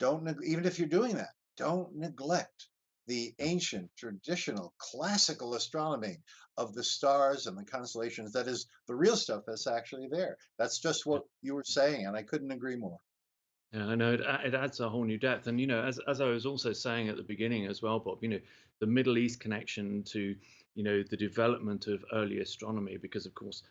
even if you're doing that, don't neglect the yeah. ancient, traditional, classical astronomy of the stars and the constellations. That is the real stuff that's actually there. That's just Yeah. what you were saying, and I couldn't agree more. Yeah, I know it adds a whole new depth. And as I was also saying at the beginning as well, Bob, the Middle East connection to the development of early astronomy, because of course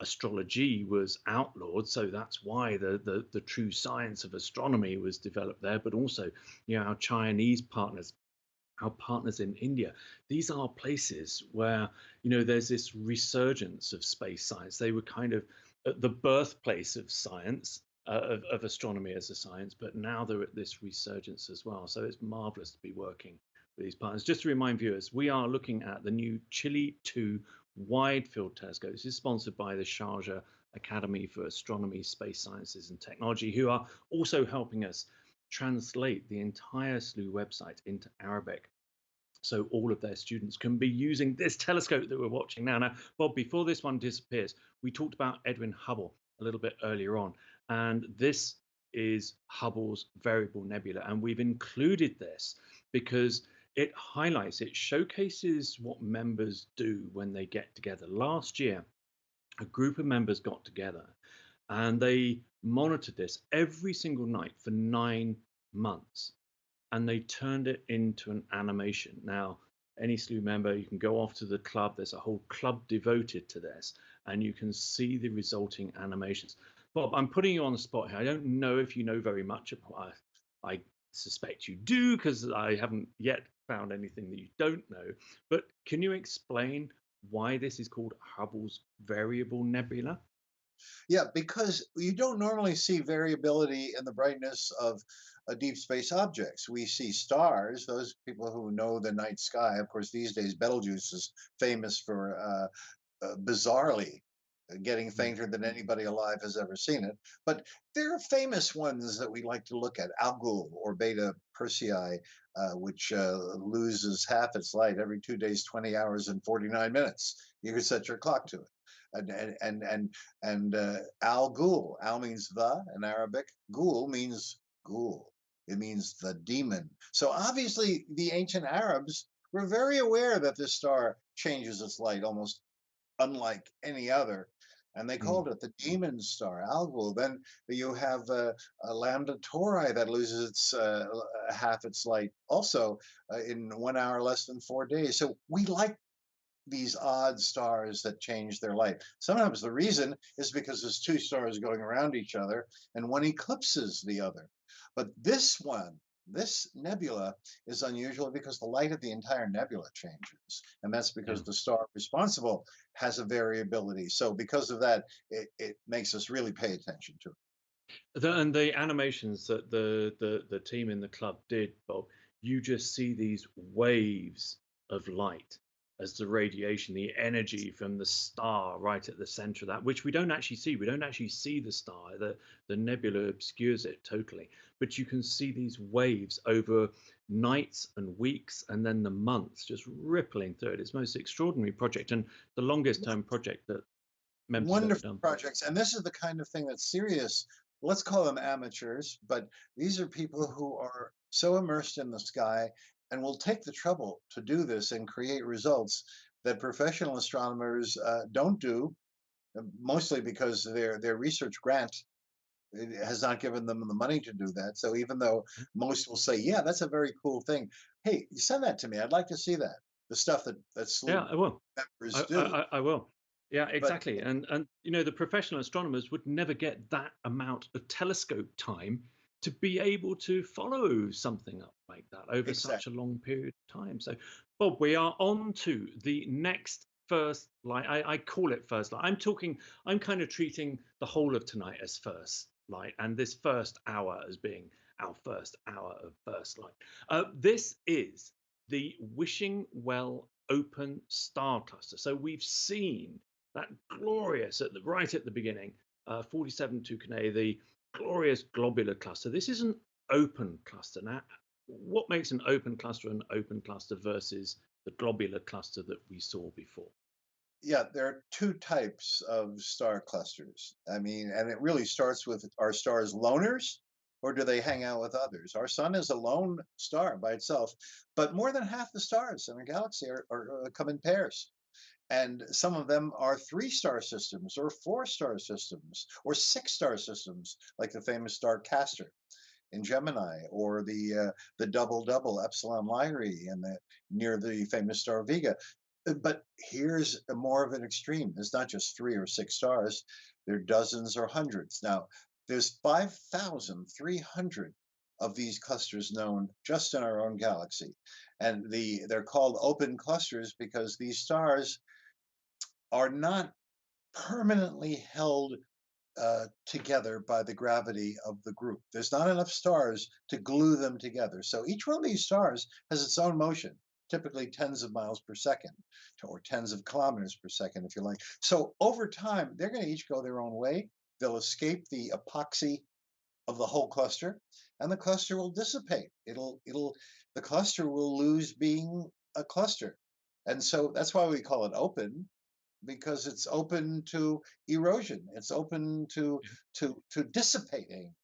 astrology was outlawed, so that's why the true science of astronomy was developed there. But also, our Chinese partners, our partners in India, these are places where there's this resurgence of space science. They were kind of at the birthplace of science, of astronomy as a science, but now they're at this resurgence as well. So it's marvelous to be working with these partners. Just to remind viewers, we are looking at the new Chile 2 Wide Field Telescope. This is sponsored by the Sharjah Academy for Astronomy, Space Sciences and Technology, who are also helping us translate the entire Slooh website into Arabic, so all of their students can be using this telescope that we're watching now. Now, Bob, before this one disappears, we talked about Edwin Hubble a little bit earlier on, and this is Hubble's variable nebula, and we've included this because it showcases what members do when they get together. Last year, a group of members got together and they monitored this every single night for 9 months, and they turned it into an animation. Now, any Slooh member, you can go off to the club. There's a whole club devoted to this, and you can see the resulting animations. Bob, I'm putting you on the spot here. I don't know if you know very much about. I suspect you do because I haven't yet found anything that you don't know. But can you explain why this is called Hubble's variable nebula? Yeah, because you don't normally see variability in the brightness of deep space objects. We see stars, those people who know the night sky. Of course, these days, Betelgeuse is famous for bizarrely getting Mm. fainter than anybody alive has ever seen it. But there are famous ones that we like to look at, Algol or Beta Persei, which loses half its light every 2 days, 20 hours, and 49 minutes. You can set your clock to it. And Al Ghul. Al means the in Arabic. Ghul means ghoul. It means the demon. So obviously, the ancient Arabs were very aware that this star changes its light almost unlike any other. And they Mm. called it the demon star, Algol. Then you have a Lambda Tauri that loses its half its light also in 1 hour less than 4 days. So we like these odd stars that change their light. Sometimes the reason is because there's two stars going around each other and one eclipses the other. But this one, this nebula is unusual because the light of the entire nebula changes. And that's Yeah. because the star responsible has a variability. So because of that, it makes us really pay attention to it. And the animations that the team in the club did, Bob, you just see these waves of light as the radiation, the energy from the star right at the center of that, which we don't actually see. We don't actually see the star. The nebula obscures it totally. But you can see these waves over nights and weeks and then the months just rippling through it. It's the most extraordinary project and the longest term project that members have ever Wonderful done. projects. And this is the kind of thing that's serious. Let's call them amateurs, but these are people who are so immersed in the sky and will take the trouble to do this and create results that professional astronomers don't do, mostly because their research grant has not given them the money to do that. So even though most will say, "Yeah, that's a very cool thing," hey, send that to me. I'd like to see that. The stuff that Yeah, Slooh I will. members do. I will. Yeah, But exactly. And the professional astronomers would never get that amount of telescope time to be able to follow something up like that over such a exactly. long period of time. So, Bob, we are on to the next first light. I call it first light. I'm kind of treating the whole of tonight as first light, and this first hour as being our first hour of first light. This is the Wishing Well Open Star Cluster. So we've seen that glorious right at the beginning, 47 Tucanae, the glorious globular cluster. This is an open cluster. Now, what makes an open cluster versus the globular cluster that we saw before? Yeah, there are two types of star clusters. I mean, and it really starts with, are stars loners or do they hang out with others? Our sun is a lone star by itself, but more than half the stars in our galaxy come in pairs. And some of them are three-star systems or four-star systems or six-star systems, like the famous star Castor in Gemini, or the double double Epsilon Lyrae in the near the famous star Vega. But here's a more of an extreme. It's not just three or six stars. There are dozens or hundreds. Now, there's 5,300 of these clusters known just in our own galaxy. And they're called open clusters because these stars are not permanently held together by the gravity of the group. There's not enough stars to glue them together. So each one of these stars has its own motion, typically tens of miles per second or tens of kilometers per second, if you like. So over time, they're going to each go their own way. They'll escape the epoxy of the whole cluster, and the cluster will dissipate. The cluster will lose being a cluster. And so that's why we call it open, because it's open to erosion. It's open to dissipating.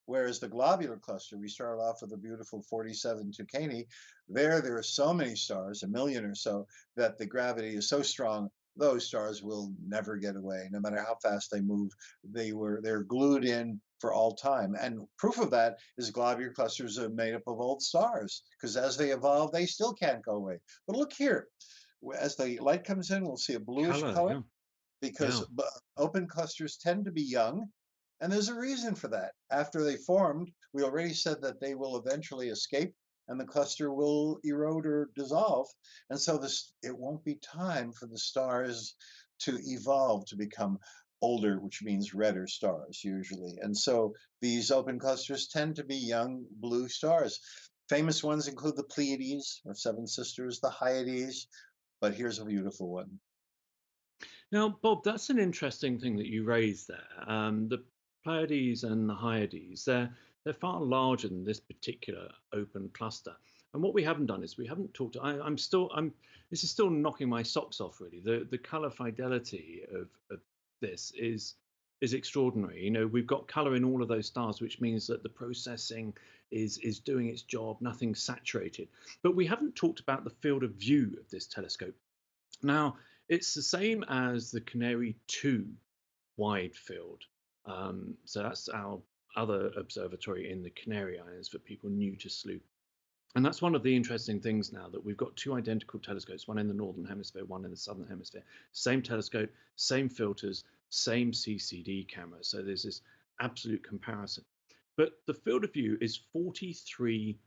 Whereas the globular cluster, we started off with a beautiful 47 Tucanae. There are so many stars, a million or so, that the gravity is so strong, those stars will never get away. No matter how fast they move, they're glued in for all time. And proof of that is globular clusters are made up of old stars, because as they evolve, they still can't go away. But look here, as the light comes in, we'll see a bluish Color, color yeah, because yeah. open clusters tend to be young. And there's a reason for that. After they formed, we already said that they will eventually escape and the cluster will erode or dissolve. And so it won't be time for the stars to evolve to become older, which means redder stars usually. And so these open clusters tend to be young blue stars. Famous ones include the Pleiades, or Seven Sisters, the Hyades, but here's a beautiful one. Now, Bob, that's an interesting thing that you raised there. The Pleiades and the Hyades, they're far larger than this particular open cluster. And what we haven't done is we haven't talked. This is still knocking my socks off, really. The color fidelity of this is extraordinary. You know, we've got color in all of those stars, which means that the processing is doing its job. Nothing's saturated. But we haven't talked about the field of view of this telescope. Now, it's the same as the Canary 2 wide field. So that's our other observatory in the Canary Islands for people new to Slooh. And that's one of the interesting things now, that we've got two identical telescopes, one in the northern hemisphere, one in the southern hemisphere. Same telescope, same filters, same CCD camera. So there's this absolute comparison. But the field of view is 43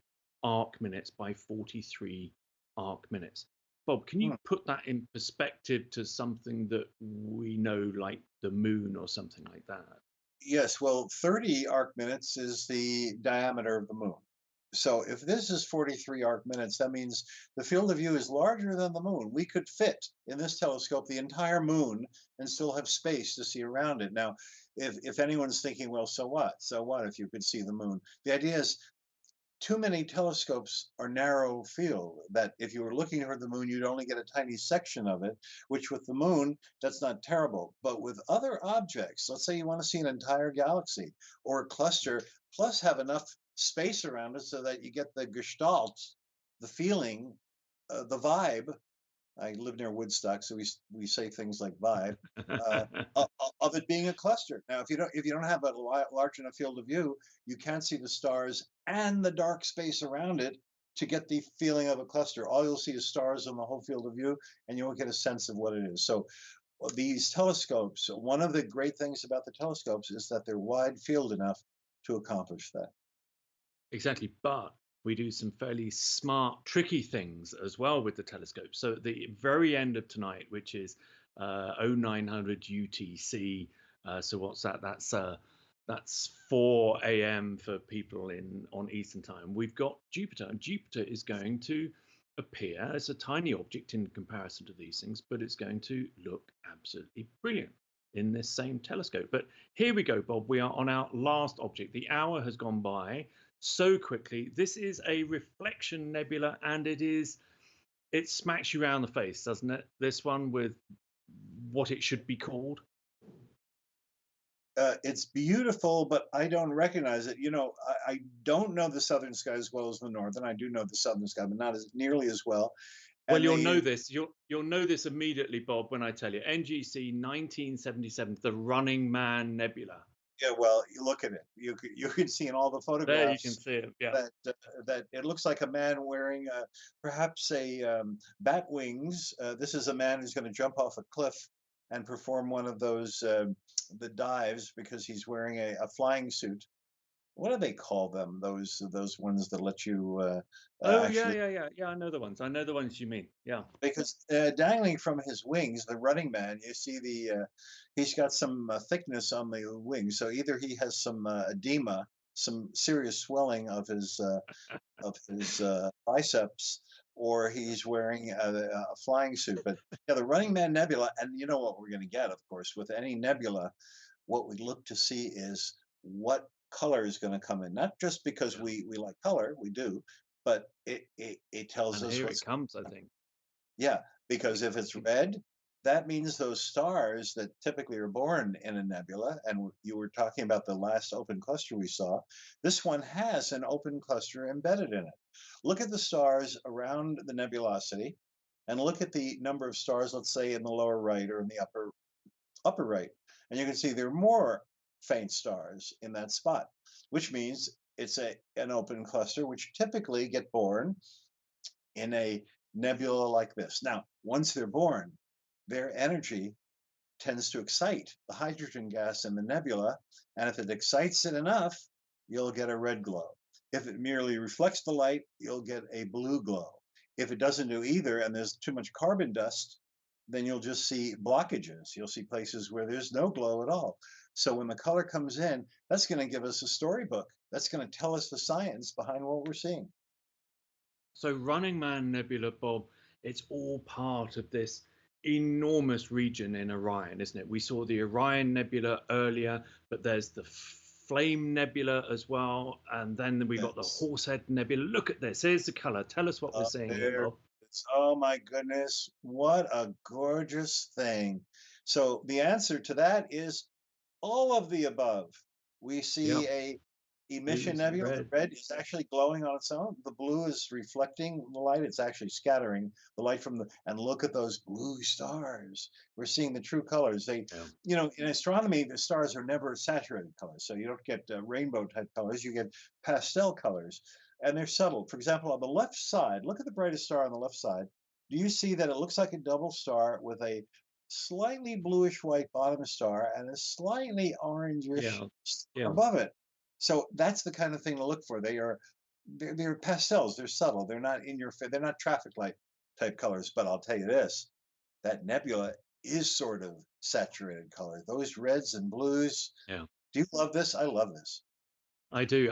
arc minutes by 43 arc minutes. Bob, can you put that in perspective to something that we know, like the moon or something like that? Yes, well, 30 arc minutes is the diameter of the moon. So if this is 43 arc minutes, that means the field of view is larger than the moon. We could fit in this telescope the entire moon and still have space to see around it. Now, if anyone's thinking, well, so what? So what if you could see the moon? The idea is too many telescopes are narrow field, that if you were looking toward the moon, you'd only get a tiny section of it, which with the moon, that's not terrible. But with other objects, let's say you want to see an entire galaxy or a cluster, plus have enough space around it so that you get the gestalt, the feeling, the vibe. I live near Woodstock, so we say things like vibe uh, of it being a cluster. Now, if you don't have a large enough field of view, you can't see the stars and the dark space around it to get the feeling of a cluster. All you'll see is stars on the whole field of view, and you won't get a sense of what it is. So these telescopes, one of the great things about the telescopes is that they're wide field enough to accomplish that. Exactly. But we do some fairly smart, tricky things as well with the telescope. So at the very end of tonight, which is 0900 UTC. So what's that? That's 4 a.m. for people on Eastern time. We've got Jupiter, and Jupiter is going to appear as a tiny object in comparison to these things, but it's going to look absolutely brilliant in this same telescope. But here we go, Bob. We are on our last object. The hour has gone by so quickly. This is a reflection nebula, and it smacks you around the face, doesn't it? This one, with what it should be called. It's beautiful, but I don't recognize it. You know, I don't know the southern sky as well as the northern. I do know the southern sky, but not as nearly as well. Well, And you'll know this. You'll know this immediately, Bob, when I tell you. NGC 1977, the Running Man Nebula. yeah, well, you look at it. You can see in all the There you can photographs see it. Yeah. that it looks like a man wearing perhaps a bat wings. This is a man who's going to jump off a cliff and perform one of those the dives because he's wearing a flying suit. What do they call them? Those ones that let you Oh, actually, yeah. I know the ones. I know the ones you mean. Yeah. because dangling from his wings, the running man, you see he's got some thickness on the wings. So either he has some edema, some serious swelling of his biceps, or he's wearing a flying suit. But yeah, the Running Man Nebula, and you know what we're going to get, of course, with any nebula, what we look to see is what color is going to come in. Not just because Yeah. we like color, we do, but it tells And us here it what's, comes, I think. yeah, because if it's red, that means those stars that typically are born in a nebula, and you were talking about the last open cluster we saw, this one has an open cluster embedded in it. Look at the stars around the nebulosity and look at the number of stars, let's say in the lower right or in the upper right. And you can see there are more faint stars in that spot, which means it's an open cluster, which typically get born in a nebula like this. Now, once they're born, their energy tends to excite the hydrogen gas in the nebula, and if it excites it enough, you'll get a red glow. If it merely reflects the light, you'll get a blue glow. If it doesn't do either and there's too much carbon dust, then you'll just see blockages. You'll see places where there's no glow at all. So when the color comes in, that's going to give us a storybook. That's going to tell us the science behind what we're seeing. So Running Man Nebula, Bob, it's all part of this enormous region in Orion, isn't it? We saw the Orion Nebula earlier, but there's the Flame Nebula as well, and then we got the Yes. Horsehead Nebula. Look at this. Here's the color. Tell us what we're seeing here, There. Bob. Oh my goodness, what a gorgeous thing. So the answer to that is all of the above. We Yep. see a emission Blues and nebula. The red. red is actually glowing on its own. The blue is reflecting the light. It's actually scattering the light from the, and look at those blue stars. We're seeing the true colors. They, Yeah. in astronomy, the stars are never saturated colors. So you don't get rainbow type colors. You get pastel colors, and they're subtle. For example, on the left side, look at the brightest star on the left side. Do you see that it looks like a double star with a slightly bluish white bottom star and a slightly orangish Yeah. star Yeah. above it? So that's the kind of thing to look for. They're pastels. They're subtle. They're not in your face. They're not traffic light type colors. But I'll tell you this: that nebula is sort of saturated color. Those reds and blues. Yeah. Do you love this? I love this. I do.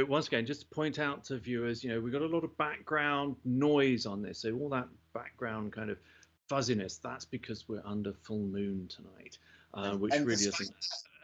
Once again, just to point out to viewers, we've got a lot of background noise on this. So all that background kind of fuzziness, that's because we're under full moon tonight, which And really doesn't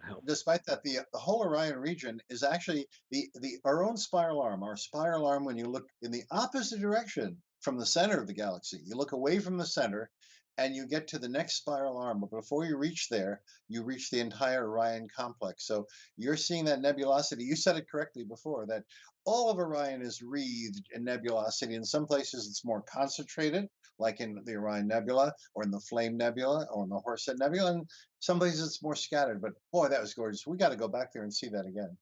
help. despite that, the whole Orion region is actually the our own spiral arm. Our spiral arm, when you look in the opposite direction from the center of the galaxy, you look away from the center, and you get to the next spiral arm. But before you reach there, you reach the entire Orion complex. So you're seeing that nebulosity. You said it correctly before that all of Orion is wreathed in nebulosity. In some places, it's more concentrated, like in the Orion Nebula, or in the Flame Nebula, or in the Horsehead Nebula. And some places it's more scattered, but boy, that was gorgeous. We got to go back there and see that again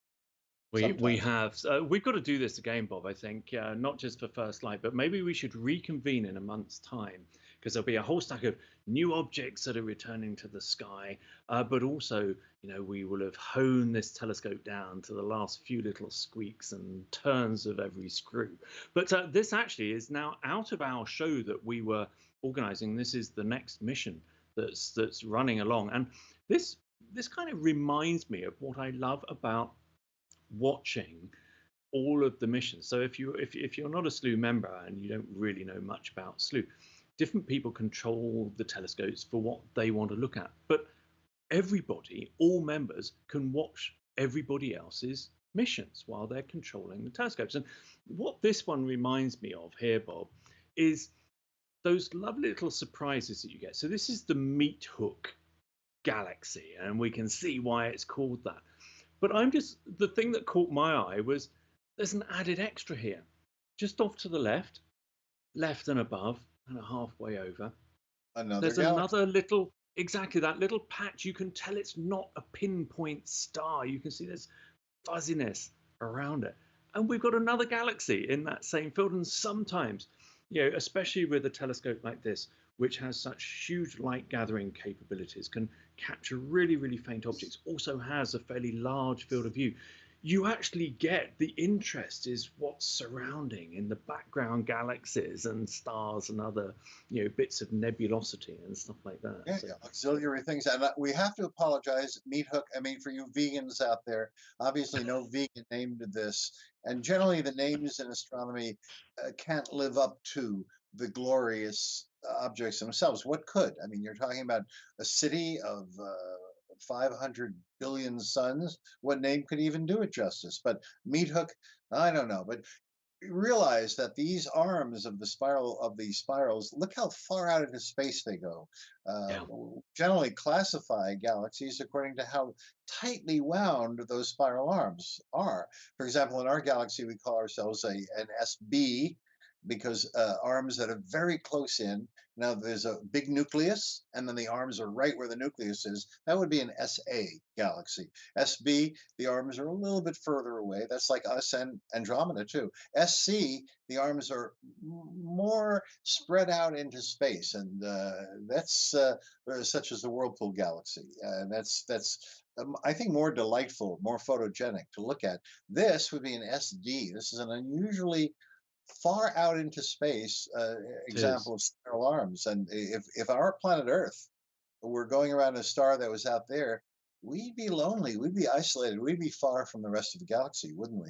We sometime. have. We've got to do this again, Bob. I think not just for First Light, but maybe we should reconvene in a month's time because there'll be a whole stack of new objects that are returning to the sky. But also, we will have honed this telescope down to the last few little squeaks and turns of every screw. But this actually is now out of our show that we were organizing. This is the next mission that's running along, and this kind of reminds me of what I love about watching all of the missions. So if you're not a Slooh member and you don't really know much about Slooh, different people control the telescopes for what they want to look at. But everybody, all members, can watch everybody else's missions while they're controlling the telescopes. And what this one reminds me of here, Bob, is those lovely little surprises that you get. So this is the Meat Hook galaxy, and we can see why it's called that. But the thing that caught my eye was there's an added extra here, just off to the left, left and above, and halfway over. Another There's galaxy. another little, exactly that little patch. You can tell it's not a pinpoint star. You can see there's fuzziness around it. And we've got another galaxy in that same field. And sometimes, especially with a telescope like this, which has such huge light gathering capabilities, can capture really, really faint objects, also has a fairly large field of view. You actually get the interest is what's surrounding in the background galaxies and stars and other, bits of nebulosity and stuff like that. Yeah, So, yeah, auxiliary things. And we have to apologize, Meat Hook. I mean, for you vegans out there, obviously no vegan named this. And generally, the names in astronomy can't live up to the glorious objects themselves. What could? I mean, you're talking about a city of 500 billion suns. What name could even do it justice? But Meat Hook, I don't know. But realize that these arms of the spirals, look how far out into space they go. yeah. Generally classify galaxies according to how tightly wound those spiral arms are. For example, in our galaxy, we call ourselves an SB because arms that are very close in. Now there's a big nucleus, and then the arms are right where the nucleus is. That would be an SA galaxy. SB, the arms are a little bit further away. That's like us and Andromeda too. SC, the arms are more spread out into space, and that's such as the Whirlpool galaxy. That's I think more delightful, more photogenic to look at. This would be an SD. This is an unusually far out into space. It is. Example of spiral arms. And if our planet Earth were going around a star that was out there, we'd be lonely. We'd be isolated. We'd be far from the rest of the galaxy, wouldn't we?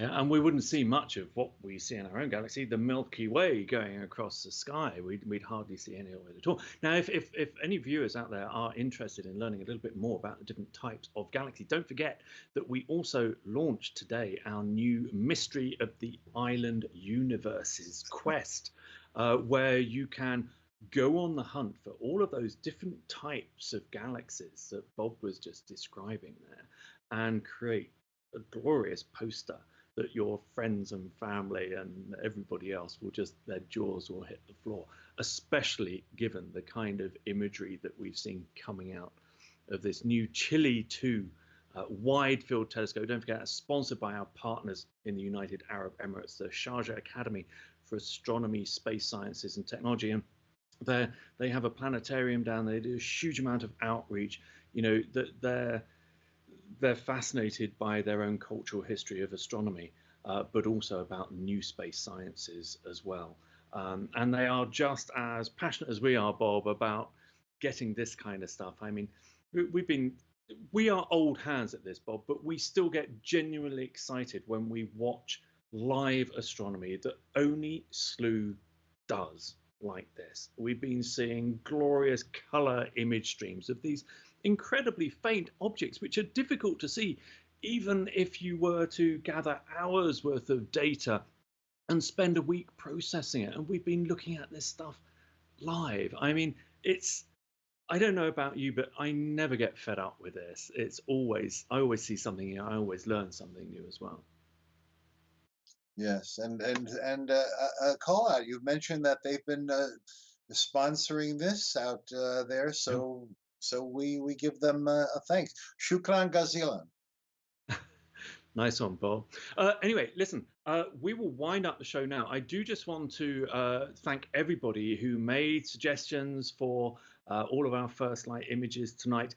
Yeah, and we wouldn't see much of what we see in our own galaxy, the Milky Way going across the sky. We'd hardly see any of it at all. Now, if any viewers out there are interested in learning a little bit more about the different types of galaxy, don't forget that we also launched today our new Mystery of the Island Universes quest, where you can go on the hunt for all of those different types of galaxies that Bob was just describing there and create a glorious poster that your friends and family and everybody else will just, their jaws will hit the floor, especially given the kind of imagery that we've seen coming out of this new Chile 2 wide field telescope. Don't forget, it's sponsored by our partners in the United Arab Emirates, the Sharjah Academy for Astronomy, Space Sciences and Technology. And they have a planetarium down there. They do a huge amount of outreach. You know, that they're fascinated by their own cultural history of astronomy, but also about new space sciences as well. And they are just as passionate as we are, Bob, about getting this kind of stuff. I mean, we are old hands at this, Bob, but we still get genuinely excited when we watch live astronomy that only Slooh does like this. We've been seeing glorious color image streams of these incredibly faint objects, which are difficult to see, even if you were to gather hours worth of data and spend a week processing it. And we've been looking at this stuff live. I mean, I don't know about you, but I never get fed up with this. I always see something new. I always learn something new as well. Yes, and a call out. You've mentioned that they've been sponsoring this out there, Yeah. so we give them a thanks. Shukran Gazilan. Nice one, Bob. Anyway, listen, we will wind up the show now. I do just want to thank everybody who made suggestions for all of our first light images tonight.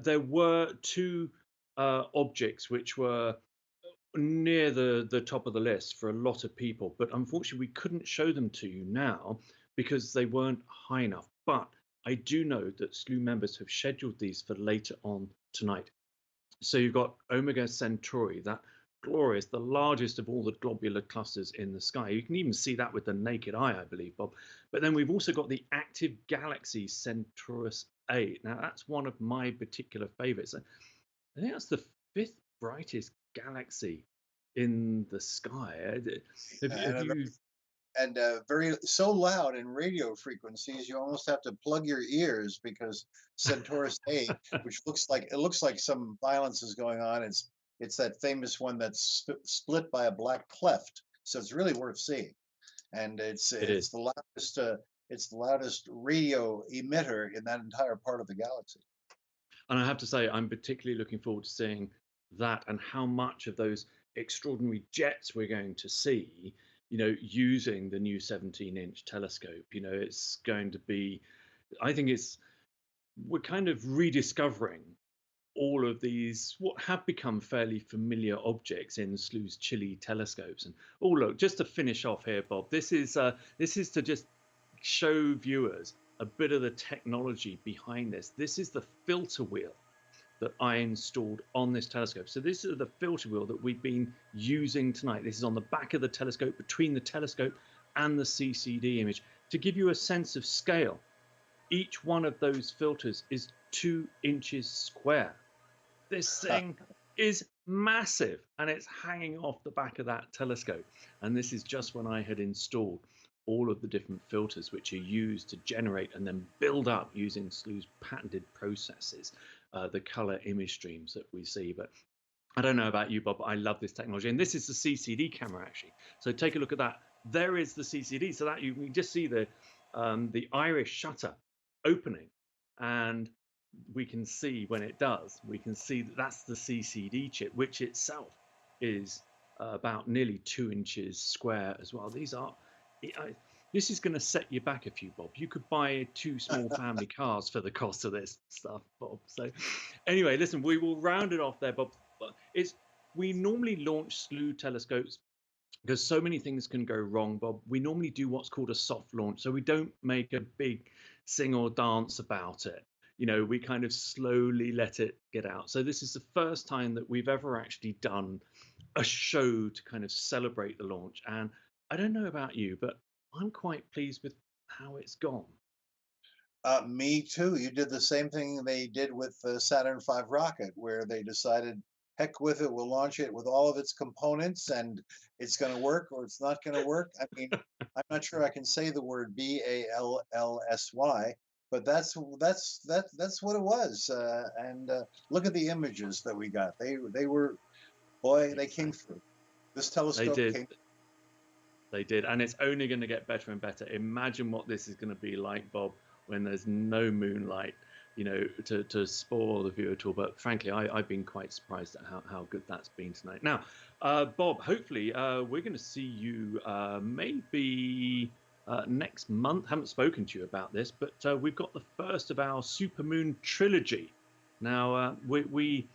There were two objects which were near the top of the list for a lot of people, but unfortunately we couldn't show them to you now because they weren't high enough. But I do know that Slooh members have scheduled these for later on tonight. So you've got Omega Centauri, that glorious, the largest of all the globular clusters in the sky. You can even see that with the naked eye, I believe, Bob. But then we've also got the active galaxy Centaurus A. Now that's one of my particular favorites. I think that's the fifth brightest galaxy in the sky. Have And you? very so loud in radio frequencies you almost have to plug your ears because Centaurus A, which looks like some violence is going on. It's that famous one that's split by a black cleft, so it's really worth seeing. And It is. it's the loudest radio emitter in that entire part of the galaxy. And I have to say, I'm particularly looking forward to seeing that and how much of those extraordinary jets we're going to see, using the new 17-inch telescope. It's going to be, I think we're kind of rediscovering all of these, what have become fairly familiar objects in Slooh's Chile telescopes. And oh, look, just to finish off here, Bob, this is to just show viewers a bit of the technology behind this. This is the filter wheel that I installed on this telescope. So this is the filter wheel that we've been using tonight. This is on the back of the telescope, between the telescope and the CCD image, to give you a sense of scale. Each one of those filters is 2 inches square. This thing is massive, and it's hanging off the back of that telescope. And this is just when I had installed all of the different filters which are used to generate and then build up using Slooh's patented processes, the color image streams that we see. But I don't know about you, Bob, but I love this technology. And this is the CCD camera, actually. So take a look at that. There is the CCD. So that you can just see the iris shutter opening, and we can see when it does, we can see that that's the CCD chip, which itself is about nearly 2 inches square as well. This is going to set you back a few, Bob. You could buy 2 small family cars for the cost of this stuff, Bob. So anyway, listen, we will round it off there, Bob. We normally launch Slooh telescopes because so many things can go wrong, Bob. We normally do what's called a soft launch, so we don't make a big sing or dance about it. We kind of slowly let it get out. So this is the first time that we've ever actually done a show to kind of celebrate the launch. And I don't know about you, but I'm quite pleased with how it's gone. Me too. You did the same thing they did with the Saturn V rocket, where they decided, heck with it, we'll launch it with all of its components, and it's going to work or it's not going to work. I mean, I'm not sure I can say the word BALLSY, but that's what it was. And look at the images that we got. They were, boy, they came Exactly. through. This They telescope did. came. They did. And it's only going to get better and better. Imagine what this is going to be like, Bob, when there's no moonlight, to spoil the view at all. But frankly, I've been quite surprised at how good that's been tonight. Now, Bob, hopefully we're going to see you maybe next month. Haven't spoken to you about this, but we've got the first of our supermoon trilogy. Now, we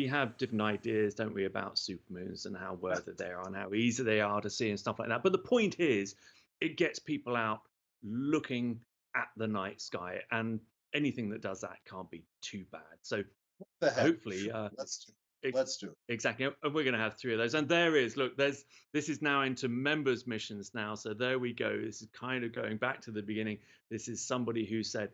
have different ideas, don't we, about supermoons and how worth it they are and how easy they are to see and stuff like that. But the point is, it gets people out looking at the night sky, and anything that does that can't be too bad. So The heck, hopefully, sure, let's do it, let's do it. exactly, and we're going to have 3 of those. And there is, look, this is now into members missions now. So there we go. This is kind of going back to the beginning. This is somebody who said,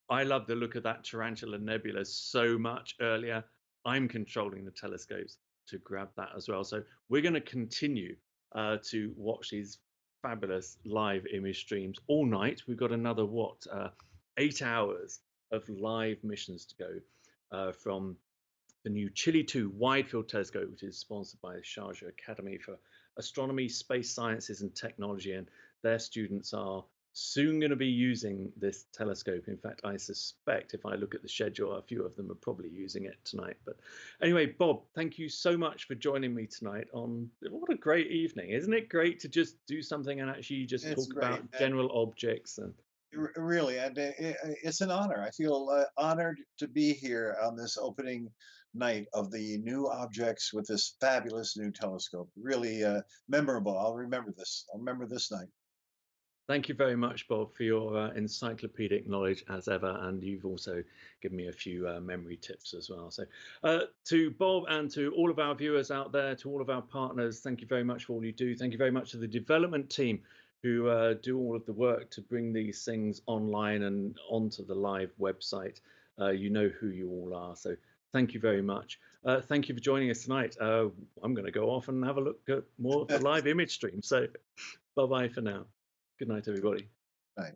I love the look of that Tarantula Nebula so much earlier. I'm controlling the telescopes to grab that as well. So we're going to continue to watch these fabulous live image streams all night. We've got another 8 hours of live missions to go from the new Chile 2 Wide Field Telescope, which is sponsored by the Sharjah Academy for Astronomy, Space Sciences and Technology, and their students are soon going to be using this telescope. In fact, I suspect if I look at the schedule, a few of them are probably using it tonight. But anyway, Bob, thank you so much for joining me tonight on what a great evening. Isn't it great to just do something and actually just It's talk great. about general objects? And Really, and it's an honor. I feel honored to be here on this opening night of the new objects with this fabulous new telescope. Really memorable. I'll remember this. I'll remember this night. thank you very much, Bob, for your encyclopedic knowledge as ever, and you've also given me a few memory tips as well. So, to Bob and to all of our viewers out there, to all of our partners, thank you very much for all you do. Thank you very much to the development team who do all of the work to bring these things online and onto the live website. You know who you all are. So, thank you very much. Thank you for joining us tonight. I'm going to go off and have a look at more of the live image stream. So, bye bye for now. Good night, everybody. Night.